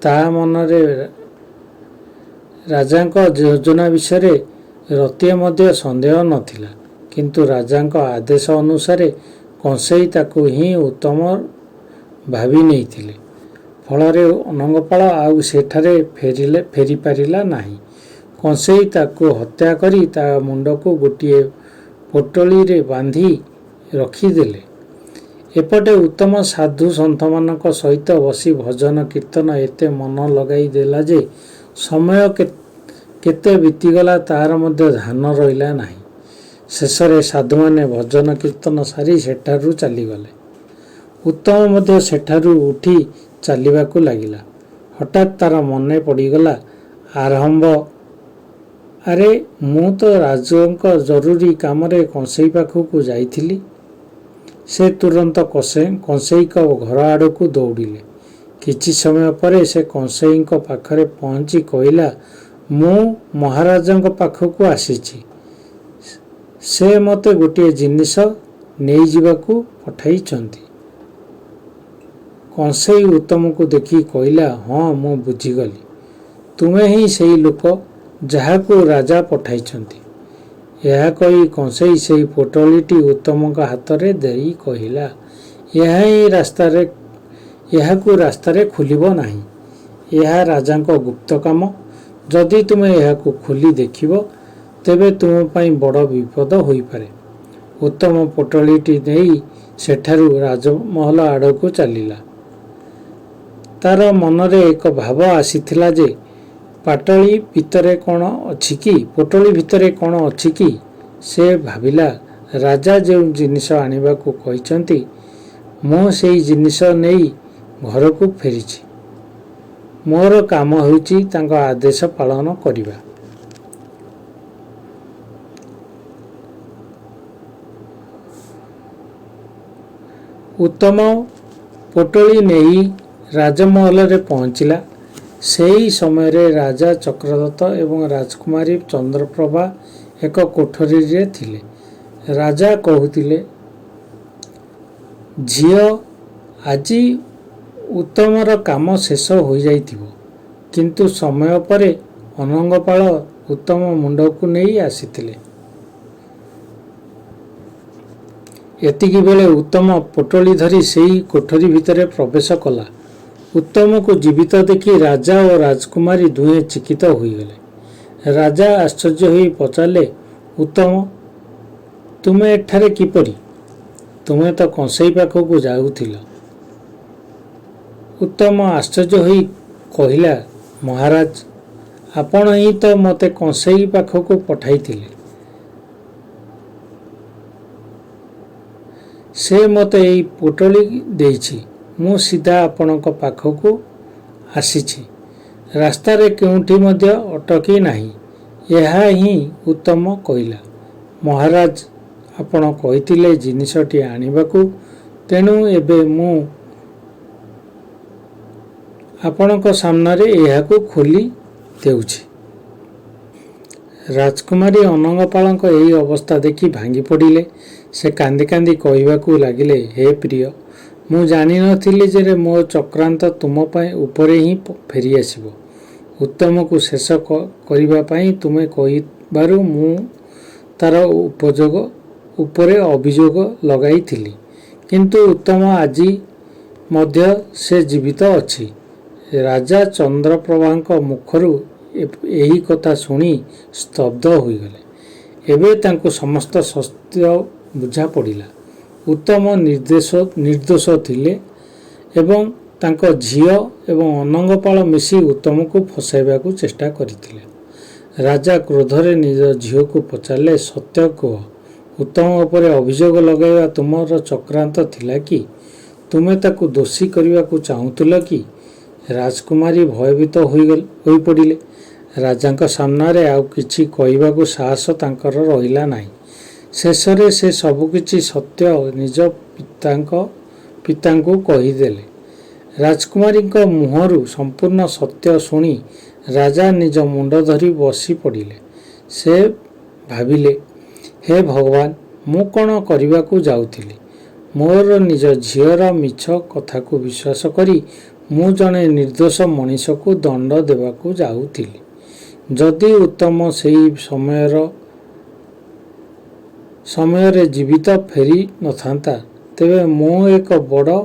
ତା ମନରେ ରାଜାଙ୍କ ଯୋଜନା ବିଷୟରେ ରତିଏ ମଧ୍ୟ ସନ୍ଦେହ ନଥିଲା। କିନ୍ତୁ ରାଜାଙ୍କ ଆଦେଶ ଅନୁସାରେ କଂସେଇ ତାକୁ ହିଁ ଉତ୍ତମ ଭାବି ନେଇଥିଲେ। ଫଳରେ ଅନଙ୍ଗପାଳ ଆଉ ସେଠାରେ ଫେରିପାରିଲା ନାହିଁ। କଂସେଇ ତାକୁ ହତ୍ୟା କରି ତା ମୁଣ୍ଡକୁ ଗୋଟିଏ ପୋଟଳିରେ ବାନ୍ଧି ରଖିଦେଲେ। ଏପଟେ ଉତ୍ତମ ସାଧୁ ସନ୍ଥମାନଙ୍କ ସହିତ ବସି ଭଜନ କୀର୍ତ୍ତନ ଏତେ ମନ ଲଗାଇ ଦେଲା ଯେ ସମୟ କେତେ ବିତିଗଲା ତାର ମଧ୍ୟ ଧ୍ୟାନ ରହିଲା ନାହିଁ। ଶେଷରେ ସାଧୁମାନେ ଭଜନ କୀର୍ତ୍ତନ ସାରି ସେଠାରୁ ଚାଲିଗଲେ। ଉତ୍ତମ ମଧ୍ୟ ସେଠାରୁ ଉଠି ଚାଲିବାକୁ ଲାଗିଲା। ହଠାତ୍ ତାର ମନେ ପଡ଼ିଗଲା, ଆରେ ମୁଁ ତ ରାଜାଙ୍କ ଜରୁରୀ କାମରେ କଂସେଇ ପାଖକୁ ଯାଇଥିଲି। ସେ ତୁରନ୍ତ କଂସେଇଙ୍କ ଘର ଆଡ଼କୁ ଦୌଡ଼ିଲେ। କିଛି ସମୟ ପରେ ସେ କଂସେଇଙ୍କ ପାଖରେ ପହଞ୍ଚି କହିଲା, ମୁଁ ମହାରାଜାଙ୍କ ପାଖକୁ ଆସିଛି। ସେ ମୋତେ ଗୋଟିଏ ଜିନିଷ ନେଇଯିବାକୁ ପଠାଇଛନ୍ତି। କଂସେଇ ଉତ୍ତମକୁ ଦେଖି କହିଲା, ହଁ, ମୁଁ ବୁଝିଗଲି, ତୁମେ ହିଁ ସେହି ଲୋକ ଯାହାକୁ ରାଜା ପଠାଇଛନ୍ତି। ଏହା କହି କଂସେଇ ସେହି ପୋଟଳିଟି ଉତ୍ତମଙ୍କ ହାତରେ ଦେଇ କହିଲା, ଏହାକୁ ରାସ୍ତାରେ ଖୋଲିବ ନାହିଁ। ଏହା ରାଜାଙ୍କ ଗୁପ୍ତ କାମ। ଯଦି ତୁମେ ଏହାକୁ ଖୋଲି ଦେଖିବ ତେବେ ତୁମ ପାଇଁ ବଡ଼ ବିପଦ ହୋଇପାରେ। ଉତ୍ତମ ପୋଟଳିଟି ନେଇ ସେଠାରୁ ରାଜମହଲ ଆଡ଼କୁ ଚାଲିଲା। ତାର ମନରେ ଏକ ଭାବ ଆସିଥିଲା ଯେ ପୋଟଳି ଭିତରେ କ'ଣ ଅଛି କି? ସେ ଭାବିଲା, ରାଜା ଯେଉଁ ଜିନିଷ ଆଣିବାକୁ କହିଛନ୍ତି ମୁଁ ସେହି ଜିନିଷ ନେଇ ଘରକୁ ଫେରିଛି। ମୋର କାମ ହେଉଛି ତାଙ୍କ ଆଦେଶ ପାଳନ କରିବା। ଉତ୍ତମ ପୋଟଳି ନେଇ ରାଜମହଲରେ ପହଞ୍ଚିଲା। ସେହି ସମୟରେ ରାଜା ଚକ୍ରଦତ୍ତ ଏବଂ ରାଜକୁମାରୀ ଚନ୍ଦ୍ରପ୍ରଭା ଏକ କୋଠରୀରେ ଥିଲେ। ରାଜା କହୁଥିଲେ, ଝିଅ, ଆଜି ଉତ୍ତମର କାମ ଶେଷ ହୋଇଯାଇଥିବ, କିନ୍ତୁ ସମୟ ପରେ ଅନଙ୍ଗପାଳ ଉତ୍ତମ ମୁଣ୍ଡକୁ ନେଇ ଆସିଥିଲେ। ଏତିକି ବେଳେ ଉତ୍ତମ ପୋଟଳି ଧରି ସେଇ କୋଠରୀ ଭିତରେ ପ୍ରବେଶ କଲା। ଉତ୍ତମକୁ ଜୀବିତ ଦେଖି ରାଜା ଓ ରାଜକୁମାରୀ ଦୁହେଁ ଚିକିତ ହୋଇଗଲେ। ରାଜା ଆଶ୍ଚର୍ଯ୍ୟ ହୋଇ ପଚାରିଲେ, ଉତ୍ତମ, ତୁମେ ଏଠାରେ କିପରି? ତୁମେ ତ କଂସେଇ ପାଖକୁ ଯାଉଥିଲ। ଉତ୍ତମ ଆଶ୍ଚର୍ଯ୍ୟ ହୋଇ କହିଲା, ମହାରାଜ, ଆପଣ ହିଁ ତ ମୋତେ କଂସେଇ ପାଖକୁ ପଠାଇଥିଲେ। ସେ ମୋତେ ଏଇ ପୋଟଳି ଦେଇଛି। ମୁଁ ସିଧା ଆପଣଙ୍କ ପାଖକୁ ଆସିଛି। ରାସ୍ତାରେ କେଉଁଠି ମଧ୍ୟ ଅଟକି ନାହିଁ। ଏହା ହିଁ ଉତ୍ତମ କହିଲା। ମହାରାଜ, ଆପଣ କହିଥିଲେ ଜିନିଷଟି ଆଣିବାକୁ, ତେଣୁ ଏବେ ମୁଁ ଆପଣଙ୍କ ସାମ୍ନାରେ ଏହାକୁ ଖୋଲି ଦେଉଛି। ରାଜକୁମାରୀ ଅନଙ୍ଗପାଳଙ୍କ ଏହି ଅବସ୍ଥା ଦେଖି ଭାଙ୍ଗି ପଡ଼ିଲେ। ସେ କାନ୍ଦି କାନ୍ଦି କହିବାକୁ ଲାଗିଲେ, ହେ ପ୍ରିୟ, ମୁଁ ଜାଣିନଥିଲି ଯେ ମୋ ଚକ୍ରାନ୍ତ ତୁମ ପାଇଁ ଉପରେ ହିଁ ଫେରିଆସିବ। ଉତ୍ତମକୁ ଶେଷ କରିବା ପାଇଁ ତୁମେ କହିବାରୁ ମୁଁ ତାର ଉପରେ ଅଭିଯୋଗ ଲଗାଇଥିଲି। କିନ୍ତୁ ଉତ୍ତମ ଆଜି ମଧ୍ୟ ସେ ଜୀବିତ ଅଛି। ରାଜା ଚନ୍ଦ୍ରପ୍ରଭାଙ୍କ ମୁଖରୁ ଏହି କଥା ଶୁଣି ସ୍ତବ୍ଧ ହୋଇଗଲେ। ଏବେ ତାଙ୍କୁ ସମସ୍ତ ସତ୍ୟ ବୁଝା ପଡ଼ିଲା। ଉତ୍ତମ ନିର୍ଦ୍ଦୋଷ ଥିଲେ ଏବଂ ତାଙ୍କ ଝିଅ ଏବଂ ଅନଙ୍ଗପାଳ ମିଶି ଉତ୍ତମକୁ ଫସାଇବାକୁ ଚେଷ୍ଟା କରିଥିଲେ। ରାଜା କ୍ରୋଧରେ ନିଜ ଝିଅକୁ ପଚାରିଲେ, ସତ୍ୟ କୁହ, ଉତ୍ତମ ଉପରେ ଅଭିଯୋଗ ଲଗାଇବା ତୁମର ଚକ୍ରାନ୍ତ ଥିଲା କି? ତୁମେ ତାକୁ ଦୋଷୀ କରିବାକୁ ଚାହୁଁଥିଲ କି? ରାଜକୁମାରୀ ଭୟଭୀତ ହୋଇପଡ଼ିଲେ। ରାଜାଙ୍କ ସାମ୍ନାରେ ଆଉ କିଛି କହିବାକୁ ସାହସ ତାଙ୍କର ରହିଲା ନାହିଁ। ଶେଷରେ ସେ ସବୁକିଛି ସତ୍ୟ ନିଜ ପିତାଙ୍କୁ କହିଦେଲେ। ରାଜକୁମାରୀଙ୍କ ମୁହଁରୁ ସମ୍ପୂର୍ଣ୍ଣ ସତ୍ୟ ଶୁଣି ରାଜା ନିଜ ମୁଣ୍ଡ ଧରି ବସି ପଡ଼ିଲେ। ସେ ଭାବିଲେ, ହେ ଭଗବାନ, ମୁଁ କ'ଣ କରିବାକୁ ଯାଉଥିଲି? ମୋର ନିଜ ଝିଅର ମିଛ କଥାକୁ ବିଶ୍ୱାସ କରି ମୁଁ ଜଣେ ନିର୍ଦ୍ଦୋଷ ମଣିଷକୁ ଦଣ୍ଡ ଦେବାକୁ ଯାଉଥିଲି। ଯଦି ଉତ୍ତମ ସେହି ସମୟରେ ଜୀବିତ ଫେରି ନଥାନ୍ତା, ତେବେ ମୁଁ ଏକ ବଡ଼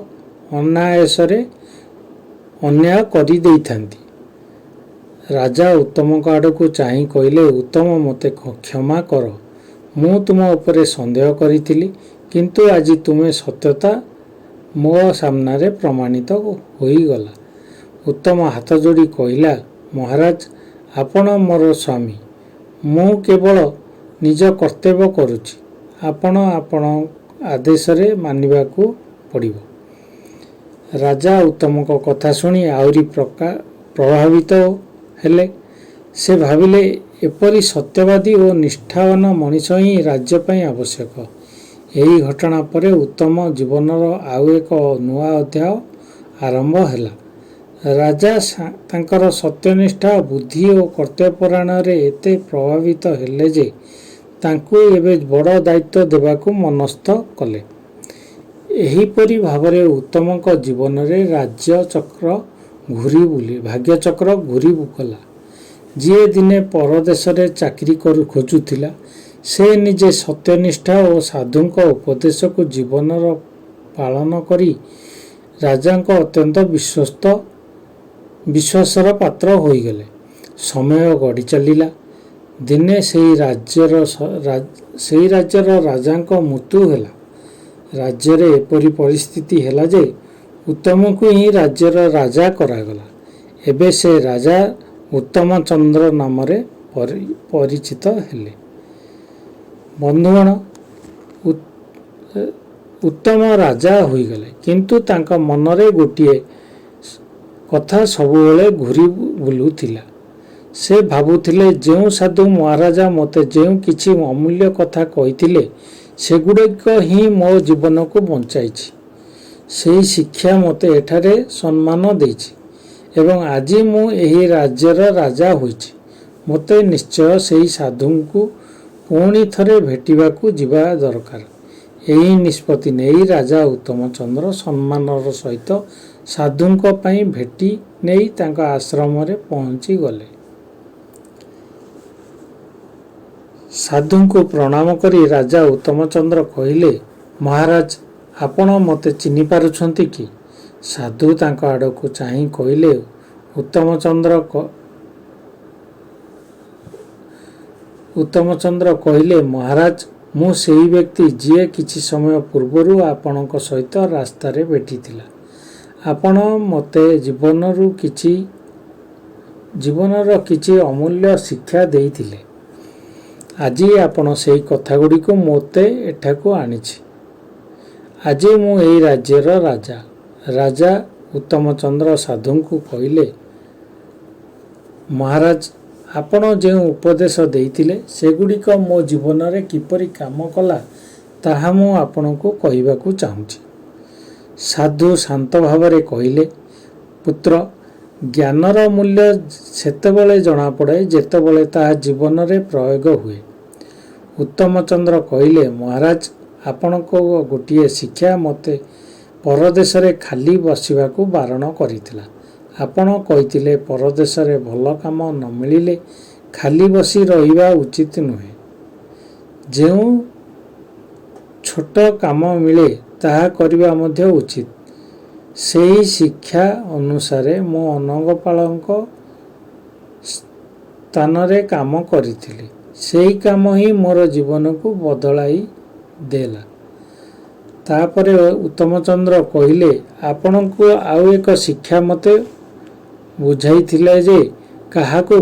ଅନ୍ୟାୟ କରିଦେଇଥାନ୍ତି। ରାଜା ଉତ୍ତମଙ୍କ ଆଡ଼କୁ ଚାହିଁ କହିଲେ, ଉତ୍ତମ, ମୋତେ କ୍ଷମା କର। ମୁଁ ତୁମ ଉପରେ ସନ୍ଦେହ କରିଥିଲି, କିନ୍ତୁ ଆଜି ତୁମେ ସତ୍ୟତା ମୋ ସାମ୍ନାରେ ପ୍ରମାଣିତ ହୋଇଗଲା। ଉତ୍ତମ ହାତ ଯୋଡ଼ି କହିଲା, ମହାରାଜ, ଆପଣ ମୋର ସ୍ୱାମୀ। ମୁଁ କେବଳ ନିଜ କର୍ତ୍ତବ୍ୟ କରୁଛି। ଆପଣ ଆଦେଶରେ ମାନିବାକୁ ପଡ଼ିବ। ରାଜା ଉତ୍ତମଙ୍କ କଥା ଶୁଣି ଆହୁରି ପ୍ରଭାବିତ ହେଲେ। ସେ ଭାବିଲେ, ଏପରି ସତ୍ୟବାଦୀ ଓ ନିଷ୍ଠାବାନ ମଣିଷ ହିଁ ରାଜ୍ୟ ପାଇଁ ଆବଶ୍ୟକ। ଏହି ଘଟଣା ପରେ ଉତ୍ତମ ଜୀବନର ଆଉ ଏକ ନୂଆ ଅଧ୍ୟାୟ ଆରମ୍ଭ ହେଲା। ରାଜା ତାଙ୍କର ସତ୍ୟନିଷ୍ଠା, ବୁଦ୍ଧି ଓ କର୍ତ୍ତବ୍ୟପରାୟଣରେ ଏତେ ପ୍ରଭାବିତ ହେଲେ ଯେ ତାଙ୍କୁ ଏବେ ବଡ଼ ଦାୟିତ୍ୱ ଦେବାକୁ ମନସ୍ଥ କଲେ। ଏହିପରି ଭାବରେ ଉତ୍ତମଙ୍କ ଜୀବନରେ ଭାଗ୍ୟଚକ୍ର ଘୂରି ଗଲା। ଯିଏ ଦିନେ ପରଦେଶରେ ଚାକିରି ଖୋଜୁଥିଲା, ସେ ନିଜେ ସତ୍ୟନିଷ୍ଠା ଓ ସାଧୁଙ୍କ ଉପଦେଶକୁ ଜୀବନର ପାଳନ କରି ରାଜାଙ୍କ ଅତ୍ୟନ୍ତ ବିଶ୍ୱାସର ପାତ୍ର ହୋଇଗଲେ। ସମୟ ଗଡ଼ି ଚାଲିଲା। ଦିନେ ସେହି ରାଜ୍ୟର ରାଜାଙ୍କ ମୃତ୍ୟୁ ହେଲା। ରାଜ୍ୟରେ ଏପରି ପରିସ୍ଥିତି ହେଲା ଯେ ଉତ୍ତମଙ୍କୁ ହିଁ ରାଜ୍ୟର ରାଜା କରାଗଲା। ଏବେ ସେ ରାଜା ଉତ୍ତମଚନ୍ଦ୍ର ନାମରେ ପରିଚିତ ହେଲେ। ବନ୍ଧୁଗଣ, ଉତ୍ତମ ରାଜା ହୋଇଗଲେ, କିନ୍ତୁ ତାଙ୍କ ମନରେ ଗୋଟିଏ କଥା ସବୁବେଳେ ଘୂରି ବୁଲୁଥିଲା। ସେ ଭାବୁଥିଲେ, ଯେଉଁ ସାଧୁ ମହାରାଜା ମୋତେ ଯେଉଁ କିଛି ଅମୂଲ୍ୟ କଥା କହିଥିଲେ, ସେଗୁଡ଼ିକ ହିଁ ମୋ ଜୀବନକୁ ବଞ୍ଚାଇଛି। ସେହି ଶିକ୍ଷା ମୋତେ ଏଠାରେ ସମ୍ମାନ ଦେଇଛି ଏବଂ ଆଜି ମୁଁ ଏହି ରାଜ୍ୟର ରାଜା ହୋଇଛି। ମୋତେ ନିଶ୍ଚୟ ସେହି ସାଧୁଙ୍କୁ ପୁଣି ଥରେ ଭେଟିବାକୁ ଯିବା ଦରକାର। ଏହି ନିଷ୍ପତ୍ତି ନେଇ ରାଜା ଉତ୍ତମଚନ୍ଦ୍ର ସମ୍ମାନର ସହିତ ସାଧୁଙ୍କ ପାଇଁ ଭେଟି ନେଇ ତାଙ୍କ ଆଶ୍ରମରେ ପହଞ୍ଚିଗଲେ। ସାଧୁଙ୍କୁ ପ୍ରଣାମ କରି ରାଜା ଉତ୍ତମଚନ୍ଦ୍ର କହିଲେ, ମହାରାଜ, ଆପଣ ମୋତେ ଚିହ୍ନି ପାରୁଛନ୍ତି କି? ସାଧୁ ତାଙ୍କ ଆଡ଼କୁ ଚାହିଁ କହିଲେ, ଉତ୍ତମଚନ୍ଦ୍ର କହିଲେ, ମହାରାଜ, ମୁଁ ସେହି ବ୍ୟକ୍ତି ଯିଏ କିଛି ସମୟ ପୂର୍ବରୁ ଆପଣଙ୍କ ସହିତ ରାସ୍ତାରେ ଭେଟିଥିଲା। ଆପଣ ମୋତେ ଜୀବନର କିଛି ଅମୂଲ୍ୟ ଶିକ୍ଷା ଦେଇଥିଲେ। ଆଜି ଆପଣ ସେହି କଥାଗୁଡ଼ିକୁ ମୋତେ ଏଠାକୁ ଆଣିଛି। ଆଜି ମୁଁ ଏହି ରାଜ୍ୟର ରାଜା। ରାଜା ଉତ୍ତମଚନ୍ଦ୍ର ସାଧୁଙ୍କୁ କହିଲେ, ମହାରାଜ, ଆପଣ ଯେଉଁ ଉପଦେଶ ଦେଇଥିଲେ ସେଗୁଡ଼ିକ ମୋ ଜୀବନରେ କିପରି କାମ କଲା ତାହା ମୁଁ ଆପଣଙ୍କୁ କହିବାକୁ ଚାହୁଁଛି। ସାଧୁ ଶାନ୍ତ ଭାବରେ କହିଲେ, ପୁତ୍ର, ଜ୍ଞାନର ମୂଲ୍ୟ ସେତେବେଳେ ଜଣାପଡ଼େ ଯେତେବେଳେ ତାହା ଜୀବନରେ ପ୍ରୟୋଗ ହୁଏ। ଉତ୍ତମଚନ୍ଦ୍ର କହିଲେ, ମହାରାଜ, ଆପଣଙ୍କ ଗୋଟିଏ ଶିକ୍ଷା ମୋତେ ପରଦେଶରେ ଖାଲି ବସିବାକୁ ବାରଣ କରିଥିଲା। ଆପଣ କହିଥିଲେ ପରଦେଶରେ ଭଲ କାମ ନ ମିଳିଲେ ଖାଲି ବସି ରହିବା ଉଚିତ ନୁହେଁ। ଯେଉଁ ଛୋଟ କାମ ମିଳେ ତାହା କରିବା ମଧ୍ୟ ଉଚିତ। ସେହି ଶିକ୍ଷା ଅନୁସାରେ ମୁଁ ଅନଙ୍ଗପାଳଙ୍କ ସ୍ଥାନରେ କାମ କରିଥିଲି। ସେହି କାମ ହିଁ ମୋର ଜୀବନକୁ ବଦଳାଇ ଦେଲା। ତାପରେ ଉତ୍ତମଚନ୍ଦ୍ର କହିଲେ, ଆପଣଙ୍କୁ ଆଉ ଏକ ଶିକ୍ଷା ମୋତେ ବୁଝାଇଥିଲେ ଯେ କାହାର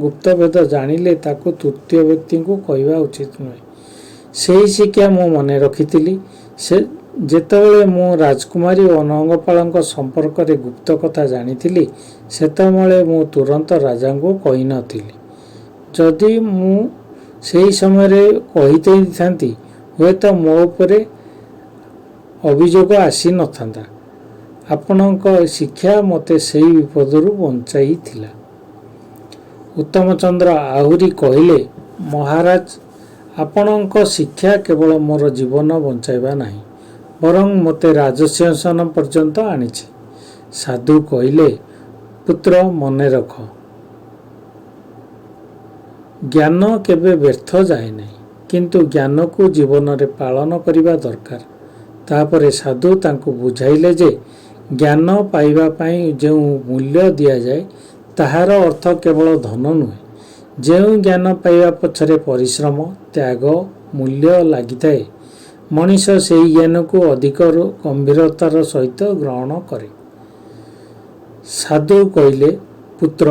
ଗୁପ୍ତଭେଦ ଜାଣିଲେ ତାକୁ ତୃତୀୟ ବ୍ୟକ୍ତିଙ୍କୁ କହିବା ଉଚିତ ନୁହେଁ। ସେହି ଶିକ୍ଷା ମୁଁ ମନେ ରଖିଥିଲି। ଯେତେବେଳେ ମୁଁ ରାଜକୁମାରୀ ଓ ଅନଙ୍ଗପାଳଙ୍କ ସମ୍ପର୍କରେ ଗୁପ୍ତ କଥା ଜାଣିଥିଲି ସେତେବେଳେ ମୁଁ ତୁରନ୍ତ ରାଜାଙ୍କୁ କହିନଥିଲି। ଯଦି ମୁଁ ସେହି ସମୟରେ କହିଦେଇଥାନ୍ତି ହୁଏତ ମୋ ଉପରେ ଅଭିଯୋଗ ଆସିନଥାନ୍ତା। ଆପଣଙ୍କ ଶିକ୍ଷା ମୋତେ ସେହି ବିପଦରୁ ବଞ୍ଚାଇଥିଲା। ଉତ୍ତମଚନ୍ଦ୍ର ଆହୁରି କହିଲେ, ମହାରାଜ, ଆପଣଙ୍କ ଶିକ୍ଷା କେବଳ ମୋର ଜୀବନ ବଞ୍ଚାଇବା ନାହିଁ, ବରଂ ମୋତେ ରାଜସିଂହାସନ ପର୍ଯ୍ୟନ୍ତ ଆଣିଛି। ସାଧୁ କହିଲେ, ପୁତ୍ର, ମନେ ରଖ, ଜ୍ଞାନ କେବେ ବ୍ୟର୍ଥ ଯାଏ ନାହିଁ, କିନ୍ତୁ ଜ୍ଞାନକୁ ଜୀବନରେ ପାଳନ କରିବା ଦରକାର। ତାପରେ ସାଧୁ ତାଙ୍କୁ ବୁଝାଇଲେ ଯେ ଜ୍ଞାନ ପାଇବା ପାଇଁ ଯେଉଁ ମୂଲ୍ୟ ଦିଆଯାଏ ତାହାର ଅର୍ଥ କେବଳ ଧନ ନୁହେଁ। ଯେଉଁ ଜ୍ଞାନ ପାଇବା ପଛରେ ପରିଶ୍ରମ, ତ୍ୟାଗ, ମୂଲ୍ୟ ଲାଗିଥାଏ, ମଣିଷ ସେହି ଜ୍ଞାନକୁ ଅଧିକ ଗମ୍ଭୀରତାର ସହିତ ଗ୍ରହଣ କରେ। ସାଧୁ କହିଲେ, ପୁତ୍ର,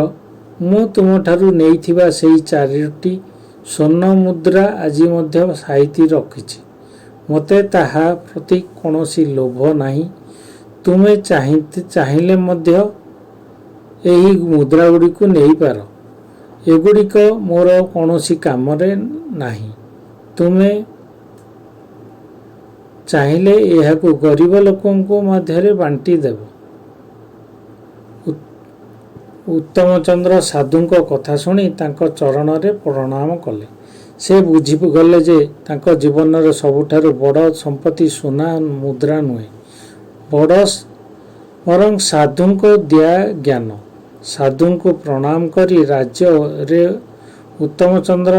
ମୁଁ ତୁମଠାରୁ ନେଇଥିବା ସେହି 4ଟି ସ୍ୱର୍ଣ୍ଣ ମୁଦ୍ରା ଆଜି ମଧ୍ୟ ସାଇତି ରଖିଛି। ମୋତେ ତାହା ପ୍ରତି କୌଣସି ଲୋଭ ନାହିଁ। ତୁମେ ଚାହିଁଲେ ମଧ୍ୟ ଏହି ମୁଦ୍ରାଗୁଡ଼ିକୁ ନେଇପାର। ଏଗୁଡ଼ିକ ମୋର କୌଣସି କାମରେ ନାହିଁ। ତୁମେ ଚାହିଁଲେ ଏହାକୁ ଗରିବ ଲୋକଙ୍କ ମଧ୍ୟରେ ବାଣ୍ଟିଦେବ। ଉତ୍ତମଚନ୍ଦ୍ର ସାଧୁଙ୍କ କଥା ଶୁଣି ତାଙ୍କ ଚରଣରେ ପ୍ରଣାମ କଲେ। ସେ ବୁଝିଗଲେ ଯେ ତାଙ୍କ ଜୀବନର ସବୁଠାରୁ ବଡ଼ ସମ୍ପତ୍ତି ସୁନା ମୁଦ୍ରା ନୁହେଁ, ବରଂ ସାଧୁଙ୍କ ଦିଆ ଜ୍ଞାନ। ସାଧୁଙ୍କୁ ପ୍ରଣାମ କରି ରାଜ୍ୟରେ ଉତ୍ତମଚନ୍ଦ୍ର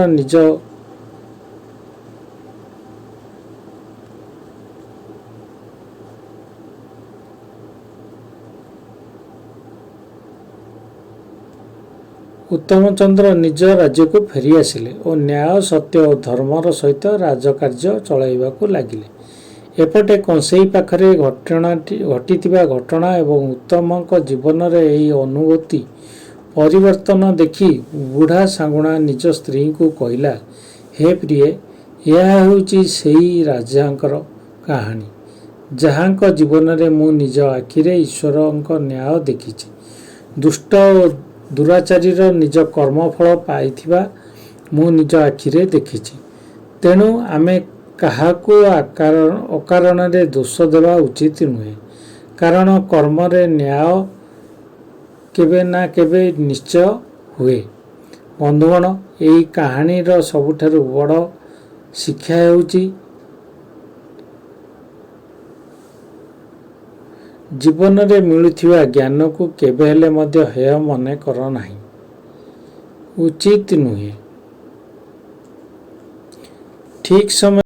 ନିଜ ରାଜ୍ୟକୁ ଫେରିଆସିଲେ ଓ ନ୍ୟାୟ, ସତ୍ୟ ଓ ଧର୍ମର ସହିତ ରାଜକାର୍ଯ୍ୟ ଚଳାଇବାକୁ ଲାଗିଲେ। ଏପଟେ କଂସେଇ ପାଖରେ ଘଟିଥିବା ଘଟଣା ଏବଂ ଉତ୍ତମଙ୍କ ଜୀବନରେ ଏହି ଅନୁଭୂତି ପରିବର୍ତ୍ତନ ଦେଖି ବୁଢ଼ା ଶାଗୁଣା ନିଜ ସ୍ତ୍ରୀଙ୍କୁ କହିଲା, ହେ ପ୍ରିୟେ, ଏହା ହେଉଛି ସେହି ରାଜାଙ୍କର କାହାଣୀ ଯାହାଙ୍କ ଜୀବନରେ ମୁଁ ନିଜ ଆଖିରେ ଈଶ୍ୱରଙ୍କ ନ୍ୟାୟ ଦେଖିଛି। ଦୁଷ୍ଟ ଓ ଦୁରାଚାରୀର ନିଜ କର୍ମଫଳ ପାଇଥିବା ମୁଁ ନିଜ ଆଖିରେ ଦେଖିଛି। ତେଣୁ ଆମେ କାହାକୁ ଅକାରଣରେ ଦୋଷ ଦେବା ଉଚିତ ନୁହେଁ, କାରଣ କର୍ମରେ ନ୍ୟାୟ କେବେ ନା କେବେ ନିଶ୍ଚୟ ହୁଏ। ବନ୍ଧୁଗଣ, ଏହି କାହାଣୀର ସବୁଠାରୁ ବଡ଼ ଶିକ୍ଷା ହେଉଛି ଜୀବନରେ ମିଳୁଥିବା ଜ୍ଞାନକୁ କେବେ ହେଲେ ମଧ୍ୟ ହେୟ ମନେ କର ନାହିଁ। ଉଚିତ ନୁହେଁ। ଠିକ୍ ସମୟ